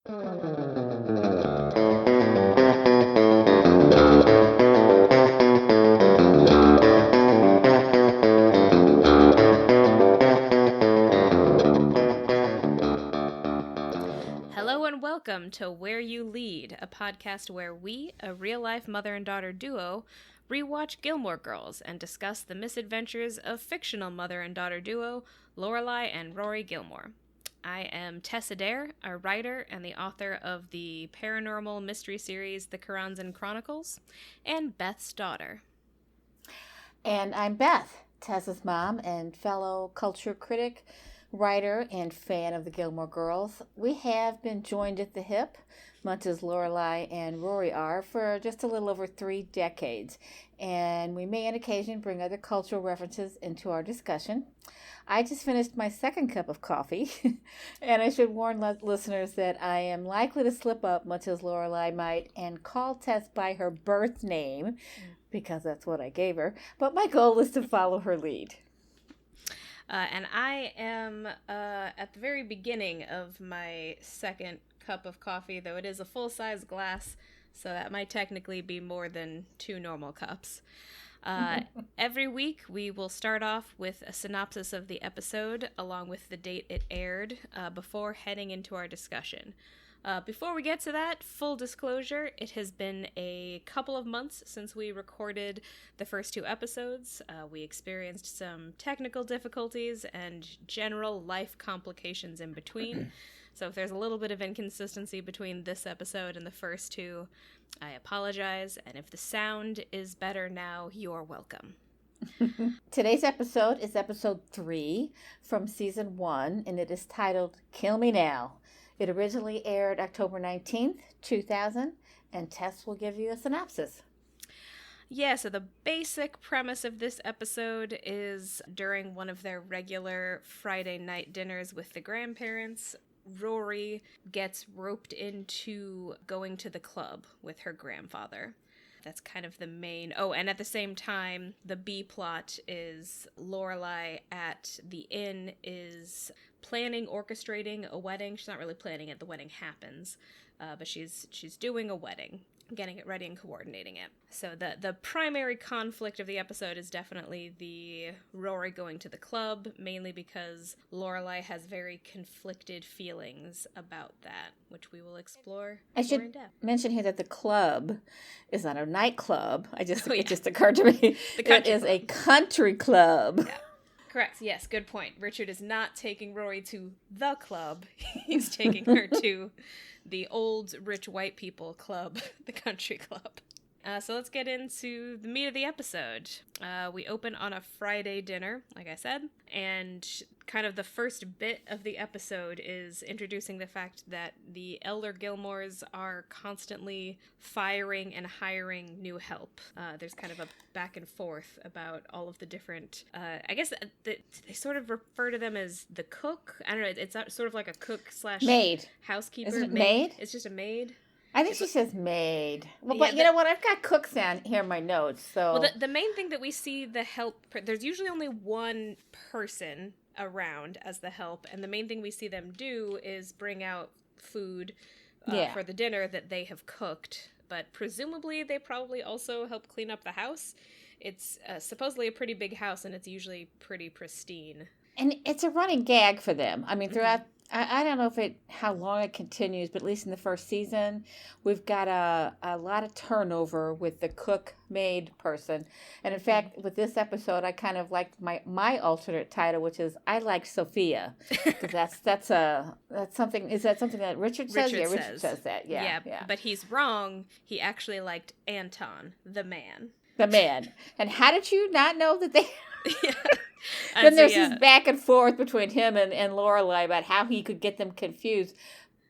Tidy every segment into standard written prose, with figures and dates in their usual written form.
Hello and welcome to Where You Lead, a podcast where we, a real-life mother and daughter duo, rewatch Gilmore Girls and discuss the misadventures of fictional mother and daughter duo Lorelai and Rory Gilmore. I am Tess Adair, a writer and the author of the paranormal mystery series The Karanzan Chronicles, and Beth's daughter. And I'm Beth, Tess's mom and fellow culture critic, writer, and fan of the Gilmore Girls. We have been joined at the hip, much as Lorelai and Rory are, for just a little over 3 decades. And we may on occasion bring other cultural references into our discussion. I just finished my second cup of coffee, and I should warn listeners that I am likely to slip up, much as Lorelai might, and call Tess by her birth name, because that's what I gave her. But my goal is to follow her lead. And I am at the very beginning of my second cup of coffee, though it is a full-size glass, so that might technically be more than 2 normal cups. Every week, we will start off with a synopsis of the episode, along with the date it aired, before heading into our discussion. Before we get to that, full disclosure, it has been a couple of months since we recorded the first 2 episodes. We experienced some technical difficulties and general life complications in between. So if there's a little bit of inconsistency between this episode and the first 2, I apologize. And if the sound is better now, you're welcome. Today's episode is episode 3 from season 1, and it is titled Kill Me Now. It originally aired October 19th, 2000, and Tess will give you a synopsis. Yeah, so the basic premise of this episode is during one of their regular Friday night dinners with the grandparents, Rory gets roped into going to the club with her grandfather. That's kind of the main... Oh, and at the same time, the B plot is Lorelai at the inn is planning, orchestrating a wedding. She's not really planning it. The wedding happens. But she's doing a wedding, getting it ready and coordinating it. So the primary conflict of the episode is definitely the Rory going to the club, mainly because Lorelai has very conflicted feelings about that, which we will explore I more should in depth. mention here that the club is not a nightclub. It just occurred to me. It is a country club. Yeah. Correct. Yes, good point. Richard is not taking Rory to the club. He's taking her to the old rich white people club, the country club. So let's get into the meat of the episode. We open on a Friday dinner, like I said, and kind of the first bit of the episode is introducing the fact that the elder Gilmores are constantly firing and hiring new help. There's kind of a back and forth about all of the different, I guess they sort of refer to them as the cook. I don't know, it's sort of like a cook / maid. Housekeeper. Isn't it maid? It's just a maid. I think she says maid. Well, but you know what? I've got cooks down here in my notes. So well, the main thing that we see the help, there's usually only one person around as the help, and the main thing we see them do is bring out food for the dinner that they have cooked. But presumably they probably also help clean up the house. It's supposedly a pretty big house, and it's usually pretty pristine. And it's a running gag for them. I mean, throughout, I don't know how long it continues, but at least in the first season, we've got a lot of turnover with the cook-maid person. And in fact, with this episode, I kind of liked my alternate title, which is I like Sophia. Because that's something, is that something that Richard says? Richard says that, yeah. But he's wrong. He actually liked Anton, the man. The man. And how did you not know that they... Yeah. Then there's this back and forth between him and Lorelai about how he could get them confused.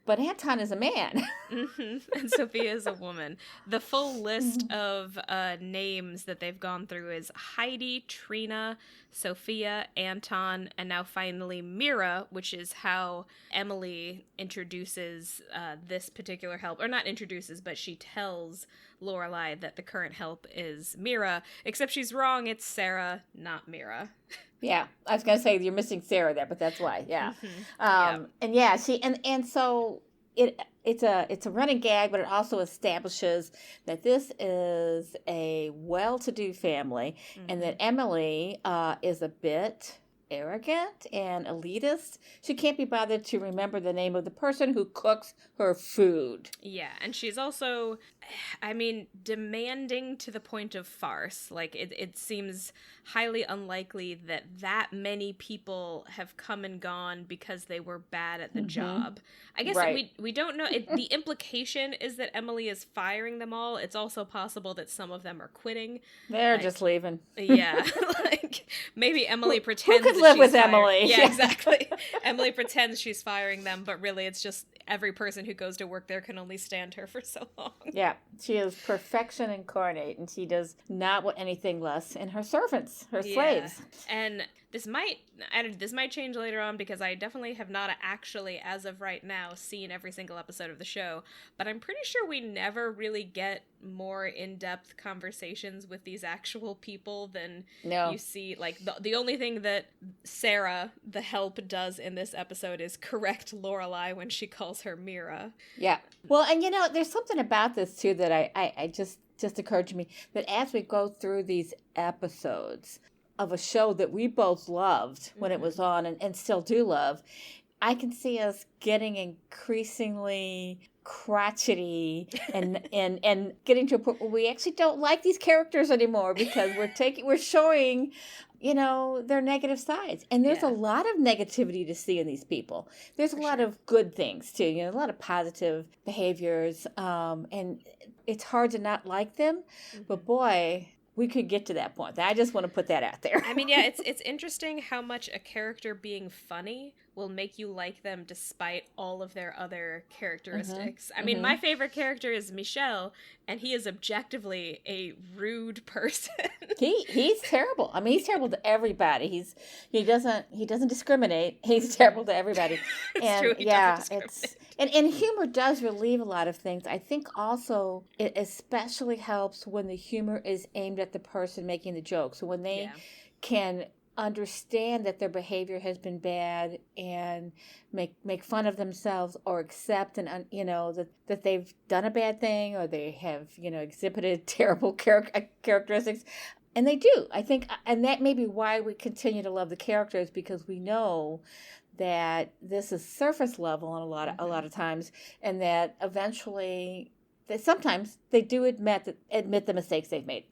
But Anton is a man. And Sophia is a woman. The full list of names that they've gone through is Heidi, Trina, Sophia, Anton, and now finally Mira, which is how Emily introduces this particular help. Or not introduces, but she tells Lorelai that the current help is Mira, except she's wrong. It's Sarah, not Mira. Yeah, I was going to say you're missing Sarah there, but that's why. Yeah. And yeah, she and so it's a running gag, but it also establishes that this is a well-to-do family, and that Emily is a bit arrogant and elitist. She can't be bothered to remember the name of the person who cooks her food. Yeah, and she's also, I mean, demanding to the point of farce. Like, it seems highly unlikely that many people have come and gone because they were bad at the job. I guess we don't know. The implication is that Emily is firing them all. It's also possible that some of them are quitting. They're just leaving. Yeah, like, maybe Emily pretends who could live with Emily? Yeah, exactly. Emily pretends she's firing them, but really it's just every person who goes to work there can only stand her for so long. Yeah, she is perfection incarnate, and she does not want anything less in her servants, her slaves. And this might change later on, because I definitely have not actually, as of right now, seen every single episode of the show, but I'm pretty sure we never really get more in-depth conversations with these actual people than you see. Like, the only thing that Sarah, the help, does in this episode is correct Lorelai when she calls her Mira. Yeah. Well, and there's something about this too that I just occurred to me, that as we go through these episodes of a show that we both loved when it was on, and still do love, I can see us getting increasingly crotchety and getting to a point where we actually don't like these characters anymore, because we're showing their negative sides. And there's a lot of negativity to see in these people. There's a lot of good things too, a lot of positive behaviors, and it's hard to not like them, but boy, we could get to that point. I just want to put that out there. I mean, yeah, it's interesting how much a character being funny will make you like them despite all of their other characteristics. I mean, my favorite character is Michel, and he is objectively a rude person. He's terrible. I mean, he's terrible to everybody. He doesn't discriminate. He's terrible to everybody. It's true. He doesn't discriminate. And humor does relieve a lot of things. I think also it especially helps when the humor is aimed at the person making the joke. So when they can understand that their behavior has been bad and make fun of themselves, or accept and that they've done a bad thing, or they have exhibited terrible characteristics. And they do, I think, and that may be why we continue to love the characters, because we know that this is surface level on a lot of times, and that eventually, sometimes they do admit the mistakes they've made.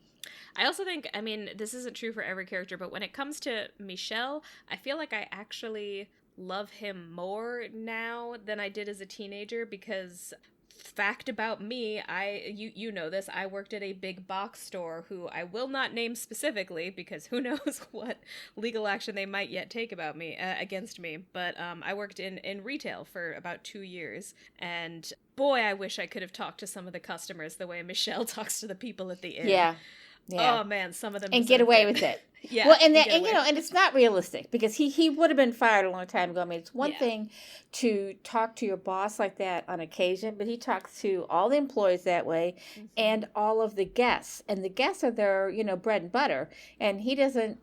I also think, I mean, this isn't true for every character, but when it comes to Michel, I feel like I actually love him more now than I did as a teenager, because fact about me, you know this, I worked at a big box store who I will not name specifically, because who knows what legal action they might yet take about me, against me, but I worked in retail for about 2 years, and boy, I wish I could have talked to some of the customers the way Michel talks to the people at the inn. Yeah. Oh man, some of them and get away with it. Yeah. Well, and it's not realistic, because he would have been fired a long time ago. I mean, it's one thing to talk to your boss like that on occasion, but he talks to all the employees that way, and all of the guests, and the guests are their bread and butter, and he doesn't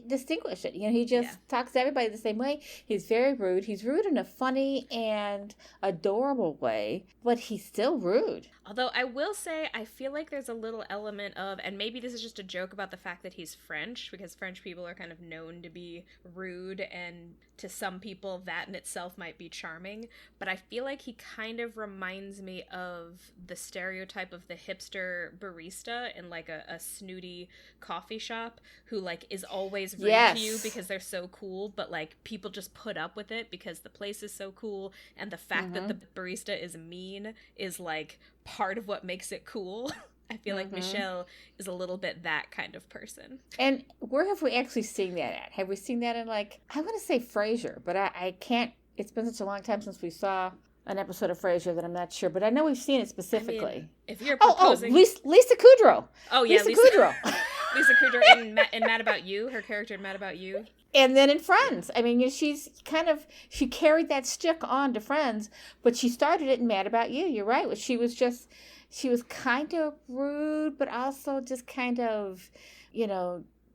distinguish it. He just talks to everybody the same way. He's very rude. He's rude in a funny and adorable way, but he's still rude. Although I will say, I feel like there's a little element of, and maybe this is just a joke about the fact that he's French, because French people are kind of known to be rude, and to some people that in itself might be charming, but I feel like he kind of reminds me of the stereotype of the hipster barista in like a snooty coffee shop who like is always rude to you because they're so cool, but like people just put up with it because the place is so cool, and the fact that the barista is mean is like part of what makes it cool. I feel like Michel is a little bit that kind of person. And where have we actually seen that at? Have we seen that in, like, I want to say Frasier, but I can't, it's been such a long time since we saw an episode of Frasier that I'm not sure, but I know we've seen it specifically. I mean, if you're proposing... Lisa Kudrow. Oh, yeah, Lisa Kudrow. Lisa Kudrow in Mad About You, her character in Mad About You. And then in Friends. I mean, she carried that stick on to Friends, but she started it in Mad About You. You're right. She was kind of rude, but also just kind of,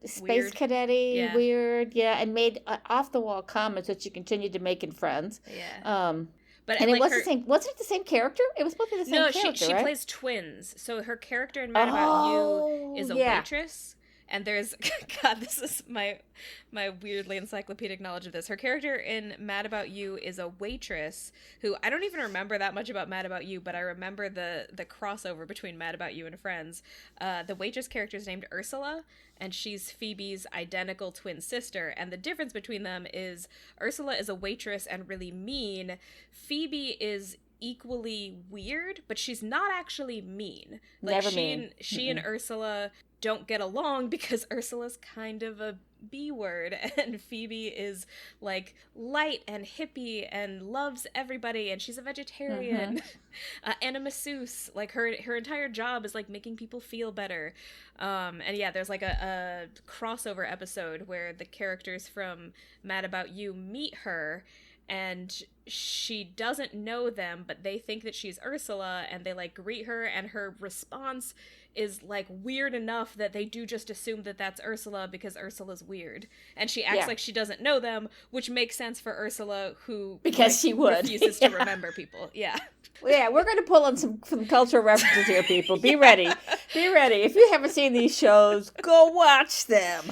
space cadet-y, weird, and made off-the-wall comments that she continued to make in Friends. Yeah. But And it like was the same. Wasn't it the same character? It was supposed to be the same character, she right? plays twins. So her character in Mad About You is a waitress. And there's God, this is my weirdly encyclopedic knowledge of this. Her character in Mad About You is a waitress who I don't even remember that much about Mad About You, but I remember the crossover between Mad About You and Friends. The waitress character is named Ursula, and she's Phoebe's identical twin sister. And the difference between them is Ursula is a waitress and really mean. Phoebe is equally weird, but she's not actually mean. Like Never mean. She and Ursula don't get along because Ursula's kind of a B word, and Phoebe is like light and hippie and loves everybody, and she's a vegetarian and a masseuse. Like her entire job is like making people feel better. And yeah, there's like a crossover episode where the characters from Mad About You meet her, and she doesn't know them, but they think that she's Ursula, and they like greet her, and her response is like weird enough that they do just assume that that's Ursula because Ursula's weird, and she acts like she doesn't know them, which makes sense for Ursula, who because she would refuses to remember people. Well, yeah, we're going to pull in some cultural references here, people. Be ready. Be ready. If you haven't seen these shows, go watch them.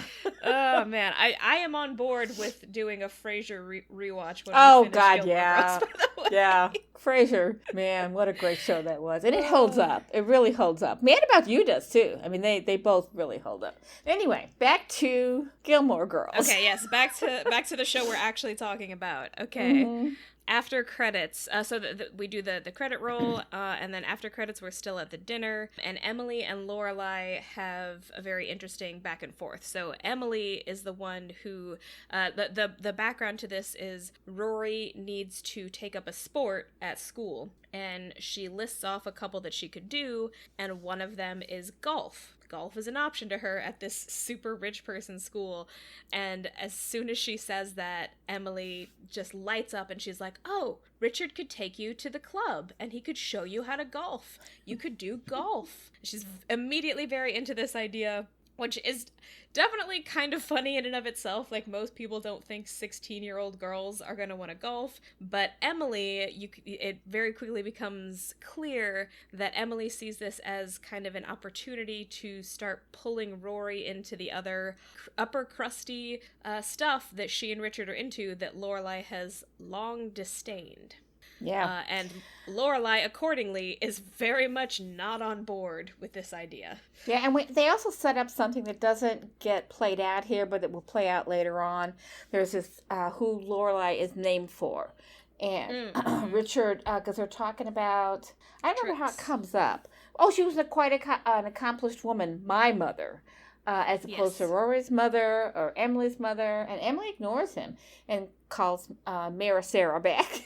Oh, man. I am on board with doing a Frasier rewatch. When we God, Gilmore yeah. Girls, yeah. Frasier, man, what a great show that was. And it holds up. It really holds up. Mad About You does, too. I mean, they both really hold up. Anyway, back to Gilmore Girls. Okay, yes, back to the show we're actually talking about. Okay. Mm-hmm. After credits, so we do the credit roll, and then after credits, we're still at the dinner, and Emily and Lorelai have a very interesting back and forth. So Emily is the one who, the background to this is Rory needs to take up a sport at school, and she lists off a couple that she could do, and one of them is golf. Golf is an option to her at this super rich person's school. And as soon as she says that, Emily just lights up and she's like, oh, Richard could take you to the club and he could show you how to golf. You could do golf. She's immediately very into this idea, which is definitely kind of funny in and of itself. Like, most people don't think 16-year-old girls are going to want to golf. But Emily, it very quickly becomes clear that Emily sees this as kind of an opportunity to start pulling Rory into the other upper crusty stuff that she and Richard are into that Lorelai has long disdained. Yeah. And Lorelai, accordingly, is very much not on board with this idea. Yeah, and they also set up something that doesn't get played out here, but that will play out later on. There's this, who Lorelai is named for. And Richard, because they're talking about, I don't remember how it comes up. Oh, she was quite an accomplished woman, my mother. As opposed to Rory's mother or Emily's mother. And Emily ignores him and calls Mara Sarah back.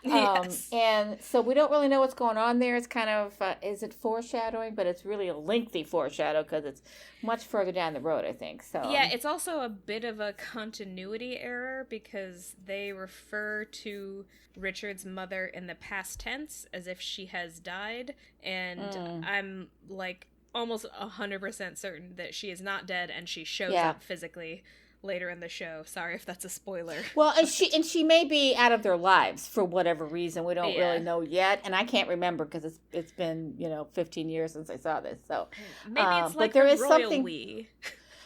And so we don't really know what's going on there. It's kind of, is it foreshadowing? But it's really a lengthy foreshadow because it's much further down the road, I think. So yeah, it's also a bit of a continuity error because they refer to Richard's mother in the past tense as if she has died. And I'm like almost 100% certain that she is not dead and she shows up physically later in the show. Sorry if that's a spoiler. Well, and she may be out of their lives for whatever reason. We don't really know yet, and I can't remember because it's been 15 years since I saw this. So maybe it's like there is something.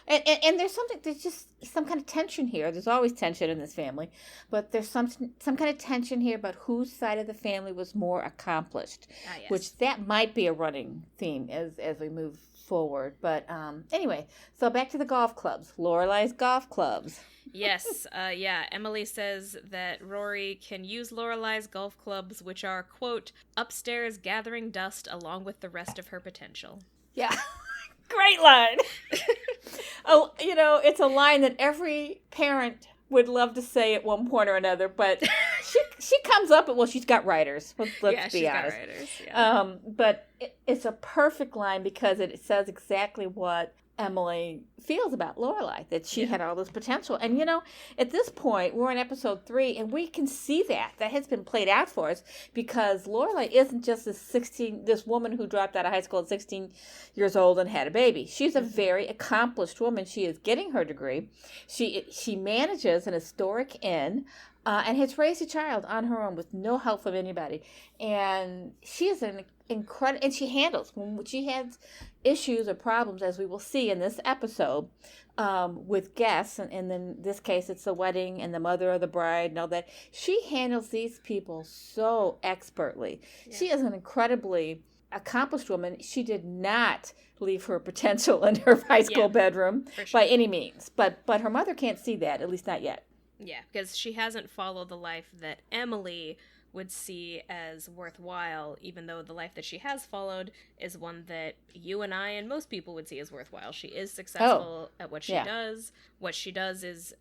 And there's something. There's just some kind of tension here. There's always tension in this family, but there's some kind of tension here about whose side of the family was more accomplished, which that might be a running theme as we move forward. But anyway, so back to the golf clubs. Lorelai's golf clubs. Yes, Emily says that Rory can use Lorelai's golf clubs, which are, quote, upstairs gathering dust along with the rest of her potential. Yeah. Great line. Oh, it's a line that every parent would love to say at one point or another, but she comes up, she's got writers. Let's be honest. Got writers, yeah. But it's a perfect line because it says exactly what Emily feels about Lorelai, that she had all this potential. And, at this point, we're in episode 3, and we can see that has been played out for us because Lorelai isn't just this woman who dropped out of high school at 16 years old and had a baby. She's a very accomplished woman. She is getting her degree. She manages an historic inn. and has raised a child on her own with no help from anybody. And she is an incredible, and she handles when she has issues or problems, as we will see in this episode, with guests, and in this case it's the wedding and the mother of the bride and all that. She handles these people so expertly. Yeah. She is an incredibly accomplished woman. She did not leave her potential in her high school bedroom by any means, but her mother can't see that, at least not yet. Yeah, because she hasn't followed the life that Emily would see as worthwhile, even though the life that she has followed is one that you and I and most people would see as worthwhile. She is successful at what she does. What she does is,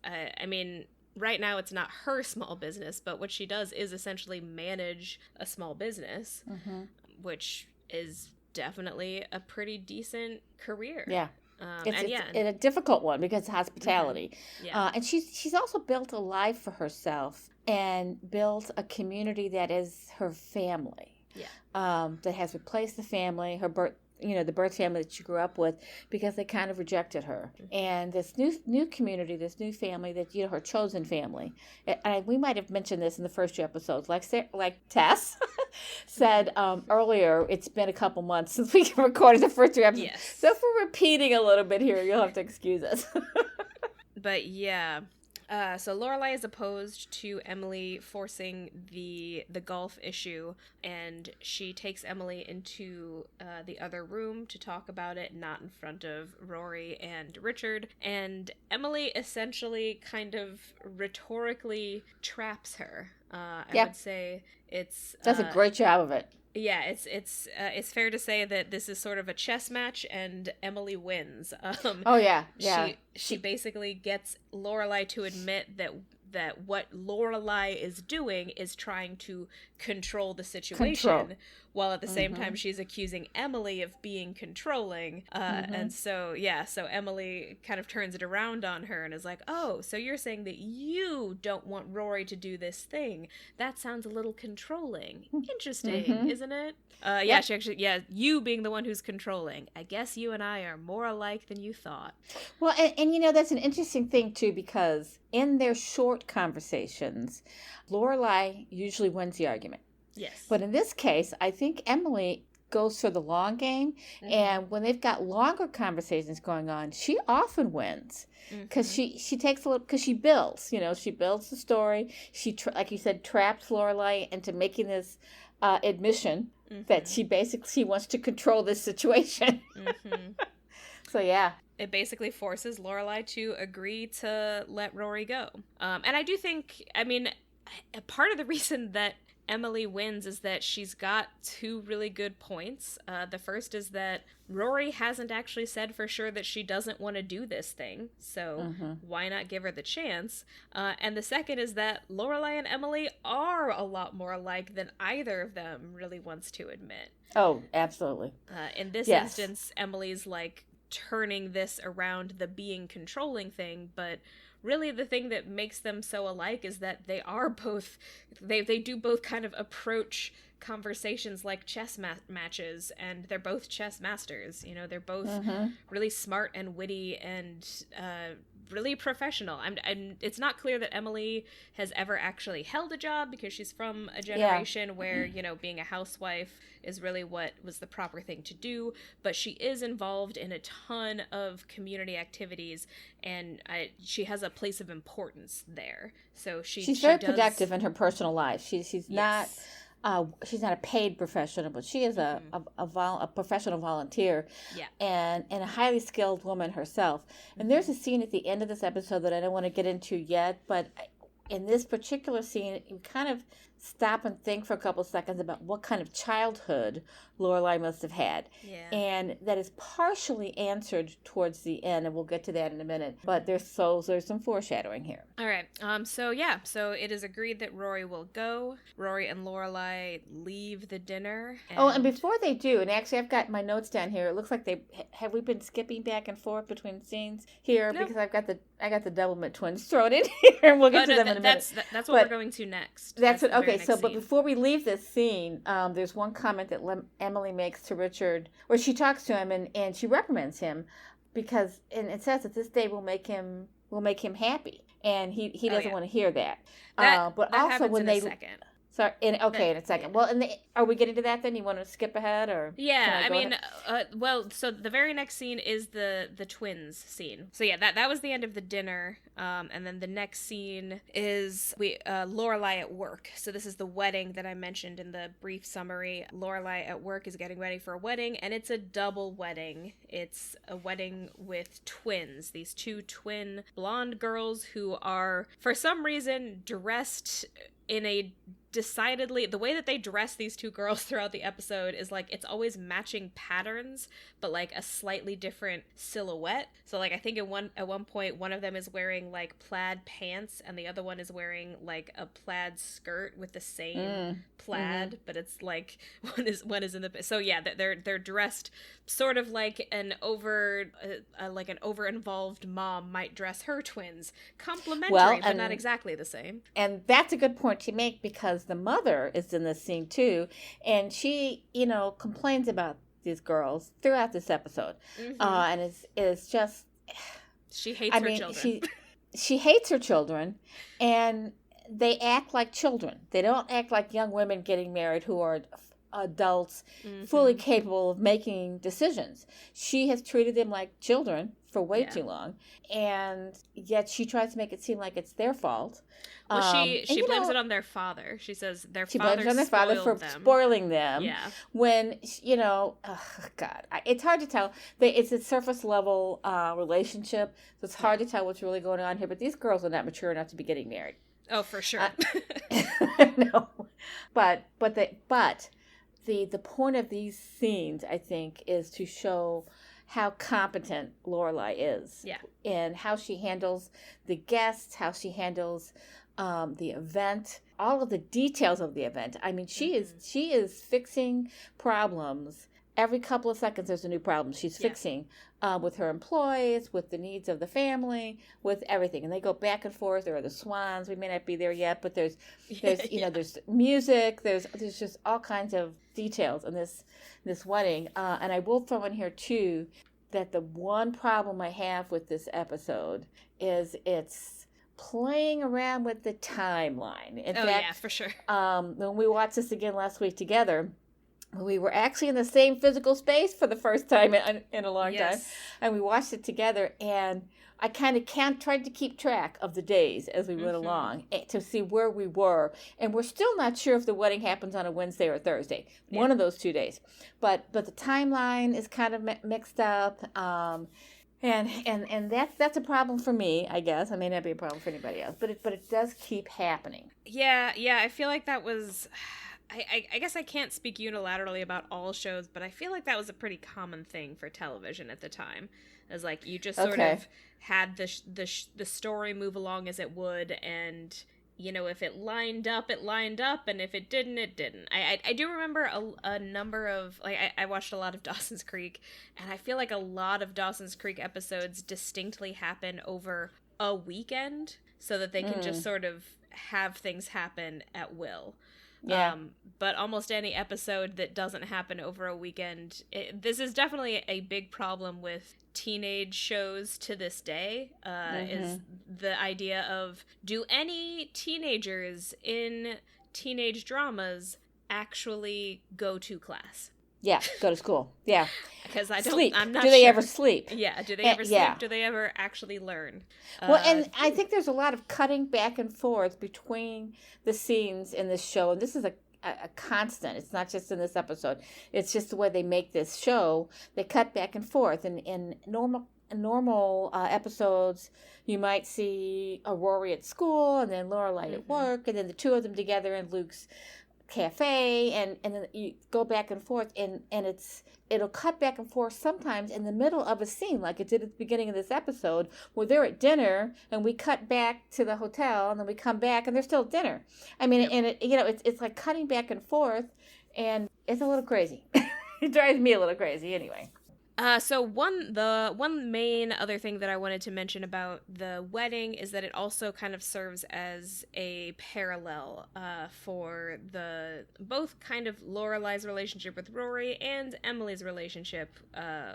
right now it's not her small business, but what she does is essentially manage a small business, which is definitely a pretty decent career. Yeah. It's a difficult one because it's hospitality. And she's also built a life for herself and built a community that is her family. That has replaced the family, the birth family that she grew up with, because they kind of rejected her. And this new community, this new family that, her chosen family. And we might have mentioned this in the first 2 episodes, like Tess said earlier. It's been a couple months since we recorded the first 3 episodes. Yes. So if we're repeating a little bit here, you'll have to excuse us. But yeah. So Lorelai is opposed to Emily forcing the golf issue, and she takes Emily into the other room to talk about it, not in front of Rory and Richard. And Emily essentially kind of rhetorically traps her. I would say it's does a great job of it. Yeah, it's fair to say that this is sort of a chess match, and Emily wins. She basically gets Lorelai to admit that what Lorelai is doing is trying to control the situation, while at the same time she's accusing Emily of being controlling. And so Emily kind of turns it around on her and is like, oh, so you're saying that you don't want Rory to do this thing. That sounds a little controlling. Interesting, isn't it? She actually, you being the one who's controlling. I guess you and I are more alike than you thought. Well, and that's an interesting thing, too, because in their short conversations, Lorelai usually wins the argument. Yes. But in this case, I think Emily goes for the long game. And when they've got longer conversations going on, she often wins. Because she takes a little, because she builds, she builds the story. She, like you said, traps Lorelai into making this admission that she wants to control this situation. So, yeah. It basically forces Lorelai to agree to let Rory go. And I do think, a part of the reason that Emily wins is that she's got 2 really good points. The first is that Rory hasn't actually said for sure that she doesn't want to do this thing, so why not give her the chance? And the second is that Lorelai and Emily are a lot more alike than either of them really wants to admit. Oh, absolutely. In this instance, Emily's like turning this around the being controlling thing, but really the thing that makes them so alike is that they are both, they do both kind of approach conversations like chess matches, and they're both chess masters. They're both really smart and witty and really professional. It's not clear that Emily has ever actually held a job, because she's from a generation where, being a housewife is really what was the proper thing to do, but she is involved in a ton of community activities, and she has a place of importance there. So she's very productive in her personal life. She's not a paid professional, but she is a professional volunteer, and a highly skilled woman herself. And there's a scene at the end of this episode that I don't want to get into yet, but in this particular scene, you kind of stop and think for a couple seconds about what kind of childhood Lorelai must have had. Yeah. And that is partially answered towards the end, and we'll get to that in a minute. But there's some foreshadowing here. All right. So it is agreed that Rory will go. Rory and Lorelai leave the dinner. And before they do, and actually I've got my notes down here. It looks like we been skipping back and forth between scenes here? No. Because I got the Doublemint twins thrown in here, and we'll get to them in a minute. That's what we're going to next. But before we leave this scene, there's one comment that Emily makes to Richard, where she talks to him and she reprimands him because, and it says that this day will make him happy. and he doesn't yeah. want to hear that. That But that also happens when in they a second. sorry, in That, a second. yeah. Well, are we getting to that then? You want to skip ahead or can Yeah, I I go mean, ahead? well, so the very next scene is the twins scene. So yeah, that was the end of the dinner. And then the next scene is Lorelai at work. So this is the wedding that I mentioned in the brief summary. Lorelai at work is getting ready for a wedding, and it's a double wedding. It's a wedding with twins. These two twin blonde girls who are, for some reason, dressed in a decidedly, the way that they dress these two girls throughout the episode is like it's always matching patterns but like a slightly different silhouette. So like I think at one point one of them is wearing like plaid pants and the other one is wearing like a plaid skirt with the same plaid, but it's like one is in the, so yeah, they're dressed sort of like an over involved mom might dress her twins, complimentary but not exactly the same. And that's a good point to make because the mother is in this scene too, and she, complains about these girls throughout this episode, and it's just she hates her children. She hates her children, and they act like children. They don't act like young women getting married who are adults, fully capable of making decisions. She has treated them like children for way too long, and yet she tries to make it seem like it's their fault. Well, she blames it on their father. She says she blames it on their father for spoiling them. Yeah. When oh God, it's hard to tell. It's a surface level relationship, so it's hard to tell what's really going on here. But these girls are not mature enough to be getting married. Oh, for sure. No, but the point of these scenes, I think, is to show how competent Lorelai is. Yeah. And how she handles the guests, how she handles the event, all of the details of the event. I mean, she is fixing problems. Every couple of seconds there's a new problem she's fixing with her employees, with the needs of the family, with everything. And they go back and forth. There are the swans. We may not be there yet, but there's there's music. There's just all kinds of details in this wedding. And I will throw in here too that the one problem I have with this episode is it's playing around with the timeline. In fact, yeah, for sure. When we watched this again last week together, we were actually in the same physical space for the first time in a long time. And we watched it together, and I kind of tried to keep track of the days as we went along to see where we were. And we're still not sure if the wedding happens on a Wednesday or a Thursday, one of those 2 days. But the timeline is kind of mixed up. And that's a problem for me, I guess. It may not be a problem for anybody else, but it does keep happening. Yeah, I feel like that was... I guess I can't speak unilaterally about all shows, but I feel like that was a pretty common thing for television at the time. As like you just sort of had the story move along as it would, and if it lined up, and if it didn't, it didn't. I do remember a number of I watched a lot of Dawson's Creek, and I feel like a lot of Dawson's Creek episodes distinctly happen over a weekend, so that they can just sort of have things happen at will. Yeah. But almost any episode that doesn't happen over a weekend, this is definitely a big problem with teenage shows to this day, is the idea of, do any teenagers in teenage dramas actually go to class? Yeah, go to school. Yeah. Because I'm not Do they sure. ever sleep? Yeah, do they ever sleep? Yeah. Do they ever actually learn? Well, and I think there's a lot of cutting back and forth between the scenes in this show, and this is a constant. It's not just in this episode. It's just the way they make this show. They cut back and forth. And in normal episodes, you might see a Rory at school, and then Lorelai at work, and then the two of them together in Luke's cafe, and then you go back and forth, and it'll cut back and forth sometimes in the middle of a scene, like it did at the beginning of this episode, where they're at dinner and we cut back to the hotel, and then we come back and they're still at dinner. I mean, and it's like cutting back and forth, and it's a little crazy. It drives me a little crazy anyway. The one main other thing that I wanted to mention about the wedding is that it also kind of serves as a parallel for both kind of Lorelai's relationship with Rory and Emily's relationship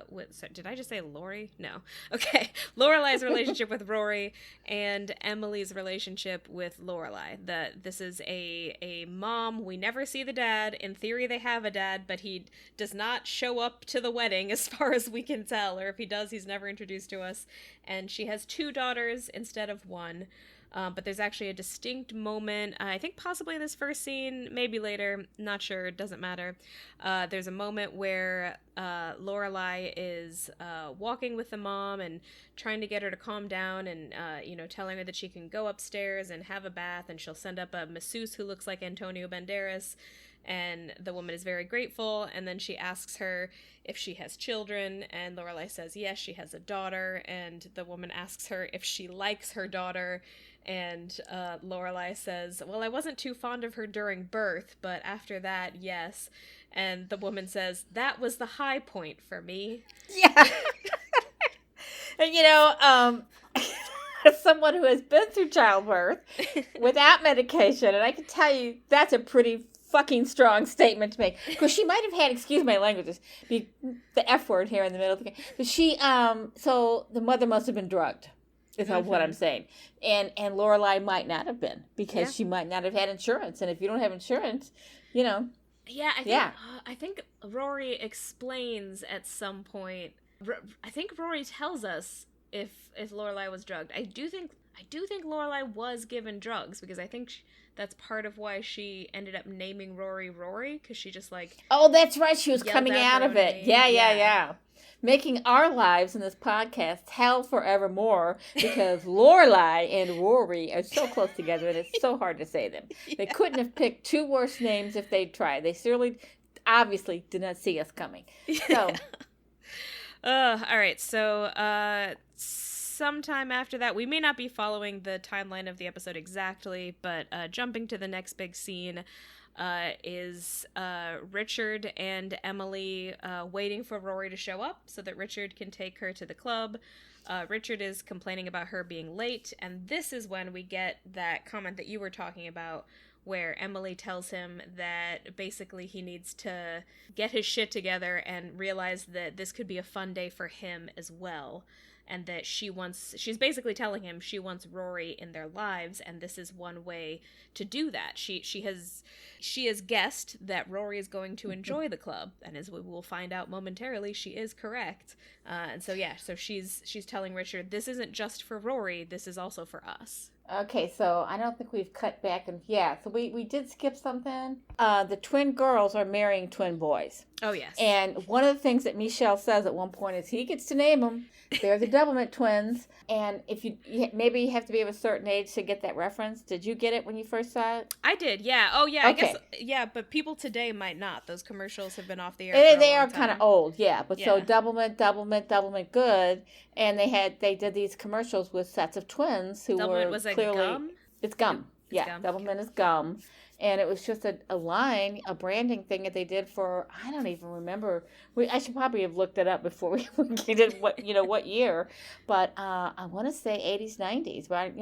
with. So did I just say Lori? No. Okay, Lorelai's relationship with Rory and Emily's relationship with Lorelai. That this is a mom. We never see the dad. In theory, they have a dad, but he does not show up to the wedding as far as we can tell, or if he does, he's never introduced to us. And she has 2 daughters instead of 1. But there's actually a distinct moment, I think possibly in this first scene, maybe later, not sure, it doesn't matter. There's a moment where Lorelai is walking with the mom and trying to get her to calm down and, telling her that she can go upstairs and have a bath, and she'll send up a masseuse who looks like Antonio Banderas. And the woman is very grateful, and then she asks her if she has children, and Lorelai says yes, she has a daughter, and the woman asks her if she likes her daughter, and Lorelai says, well, I wasn't too fond of her during birth, but after that, yes. And the woman says, that was the high point for me. Yeah. And as someone who has been through childbirth without medication, and I can tell you that's a pretty fucking strong statement to make, because she might have had, excuse my languages, the F word here in the middle of the game, but she so the mother must have been drugged is what I'm saying, and Lorelai might not have been, because she might not have had insurance, and if you don't have insurance, I think Rory explains at some point. I think Rory tells us if Lorelai was drugged. I do think Lorelai was given drugs, because I think that's part of why she ended up naming Rory, because she just oh, that's right, she was coming out of it. Yeah. Making our lives in this podcast hell forevermore, because Lorelai and Rory are so close together, and it's so hard to say them. They couldn't have picked 2 worse names if they'd tried. They obviously did not see us coming. So, all right. So, sometime after that, we may not be following the timeline of the episode exactly, but jumping to the next big scene is Richard and Emily waiting for Rory to show up so that Richard can take her to the club. Richard is complaining about her being late, and this is when we get that comment that you were talking about, where Emily tells him that basically he needs to get his shit together and realize that this could be a fun day for him as well. And that she's basically telling him she wants Rory in their lives, and this is one way to do that. She has guessed that Rory is going to enjoy the club, and as we will find out momentarily, she is correct. So she's telling Richard, this isn't just for Rory, this is also for us. Okay, so I don't think we've cut back, and so we did skip something. The twin girls are marrying twin boys. Oh, yes. And one of the things that Michelle says at one point is he gets to name them. They're the Doublemint twins. And if maybe you have to be of a certain age to get that reference. Did you get it when you first saw it? I did, yeah. Oh, yeah, okay. I guess, yeah, but people today might not. Those commercials have been off the air They are kind of old, yeah. But so Doublemint, good. And they did these commercials with sets of twins who Doublemint were was clearly... gum? It's gum. Yeah, Doublemint is gum. And it was just a line, a branding thing that they did for, I don't even remember. I should probably have looked it up before we did what year. But I want to say 80s, 90s, right?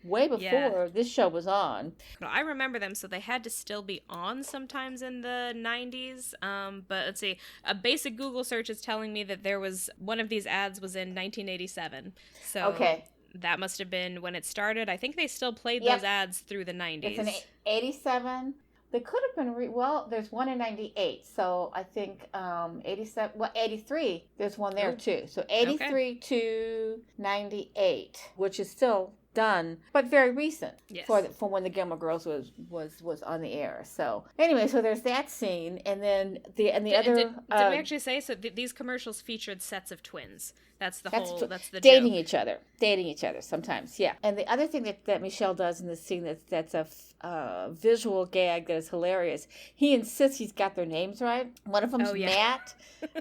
Way before this show was on. No, I remember them, so they had to still be on sometimes in the 90s. But let's see. A basic Google search is telling me that there was one of these ads was in 1987. So okay. That must have been when it started. I think they still played those ads through the 90s. It's an 87. They could have been, there's one in 98. So I think 87, 83, there's one there too. So 83 to 98, which is still done, but very recent for when the Gilmore Girls was on the air. So anyway, so there's that scene, and then the other. Did we actually say so? These commercials featured sets of twins. That's the dating joke. Dating each other sometimes, yeah. And the other thing that Michelle does in this scene that's a visual gag that is hilarious. He insists he's got their names right. One of them's Matt,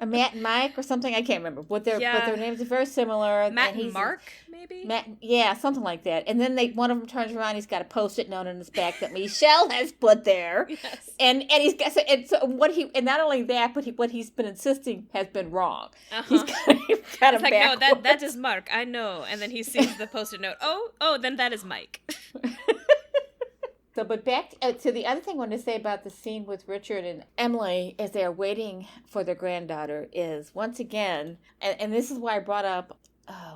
Matt and Mike or something. I can't remember. But their names are very similar. Matt and Mark, maybe. maybe? Yeah, something like that. And then one of them turns around. He's got a Post-it note on his back that Michelle has put there. Yes. And he's got and not only that, but what he's been insisting has been wrong. Uh-huh. He's got it's like, backwards. No, that is Mark. I know. And then he sees the Post-it note. Oh, then that is Mike. So, but back to the other thing I wanted to say about the scene with Richard and Emily as they are waiting for their granddaughter is, once again, and this is why I brought up,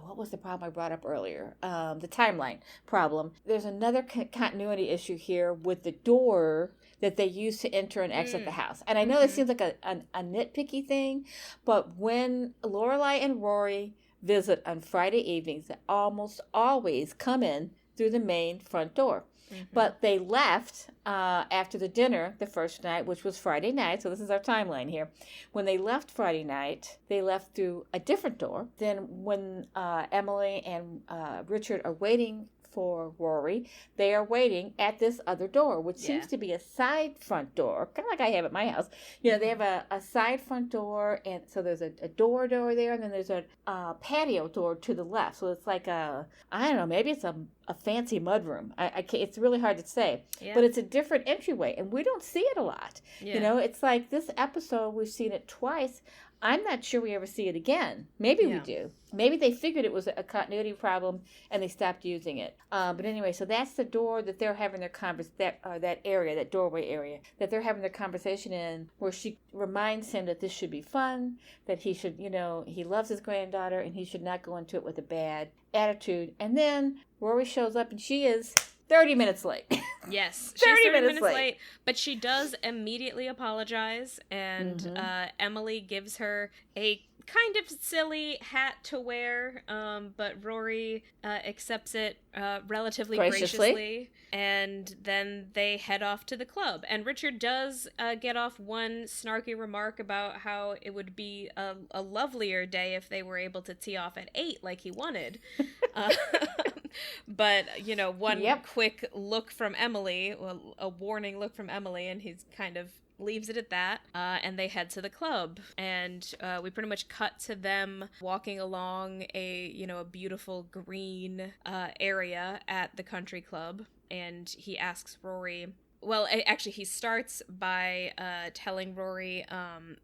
what was the problem I brought up earlier? The timeline problem. There's another continuity issue here with the door that they use to enter and exit the house. And I know this seems like a nitpicky thing, but when Lorelai and Rory visit on Friday evenings, they almost always come in through the main front door. But they left after the dinner the first night, which was Friday night. So this is our timeline here. When they left Friday night, they left through a different door. Then when Emily and Richard are waiting for Rory, they are waiting at this other door, which seems to be a side front door, kind of like I have at my house. You know, they have a side front door, and so there's a door there, and then there's a patio door to the left. So it's like I don't know, maybe it's a fancy mudroom. I can't, it's really hard to say, but it's a different entryway, and we don't see it a lot. You know, it's like this episode, we've seen it twice. I'm not sure we ever see it again. Maybe we do. Maybe they figured it was a continuity problem and they stopped using it. But anyway, so that's the door that they're having their that doorway area that they're having their conversation in, where she reminds him that this should be fun, that he should, he loves his granddaughter and he should not go into it with a bad attitude. And then Rory shows up and she is 30 minutes late. Yes, she's 30 minutes late. But she does immediately apologize, and Emily gives her a kind of silly hat to wear, but Rory accepts it relatively graciously, and then they head off to the club. And Richard does get off one snarky remark about how it would be a lovelier day if they were able to tee off at 8 like he wanted. But, one quick look from Emily, a warning look from Emily, and he's kind of leaves it at that, and they head to the club. And we pretty much cut to them walking along a beautiful green area at the country club. And he asks Rory... Well, actually, he starts by telling Rory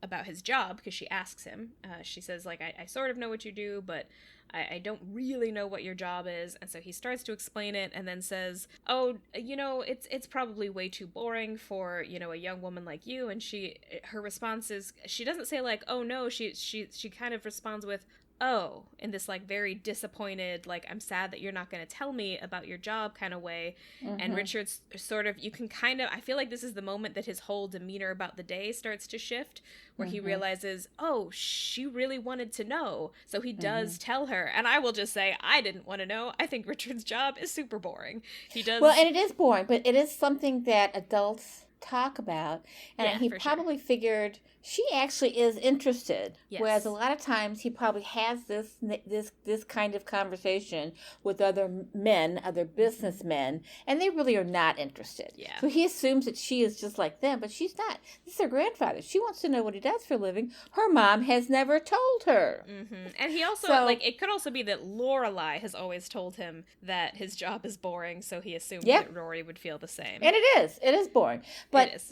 about his job, because she asks him. She says, I sort of know what you do, but I don't really know what your job is. And so he starts to explain it and then says, it's probably way too boring for, a young woman like you. And her response is, she doesn't say oh no, she kind of responds with, oh, in this very disappointed, I'm sad that you're not going to tell me about your job kind of way. And Richard's sort of, you can kind of, I feel like this is the moment that his whole demeanor about the day starts to shift, where he realizes, oh, she really wanted to know. So he does tell her. And I will just say, I didn't want to know. I think Richard's job is super boring. He does. Well, and it is boring, but it is something that adults talk about, and he probably figured she actually is interested. Yes. Whereas a lot of times he probably has this kind of conversation with other men, other businessmen, and they really are not interested. Yeah. So he assumes that she is just like them, but she's not. This is her grandfather. She wants to know what he does for a living. Her mom has never told her. And he also it could also be that Lorelai has always told him that his job is boring, so he assumed that Rory would feel the same. And it is boring. But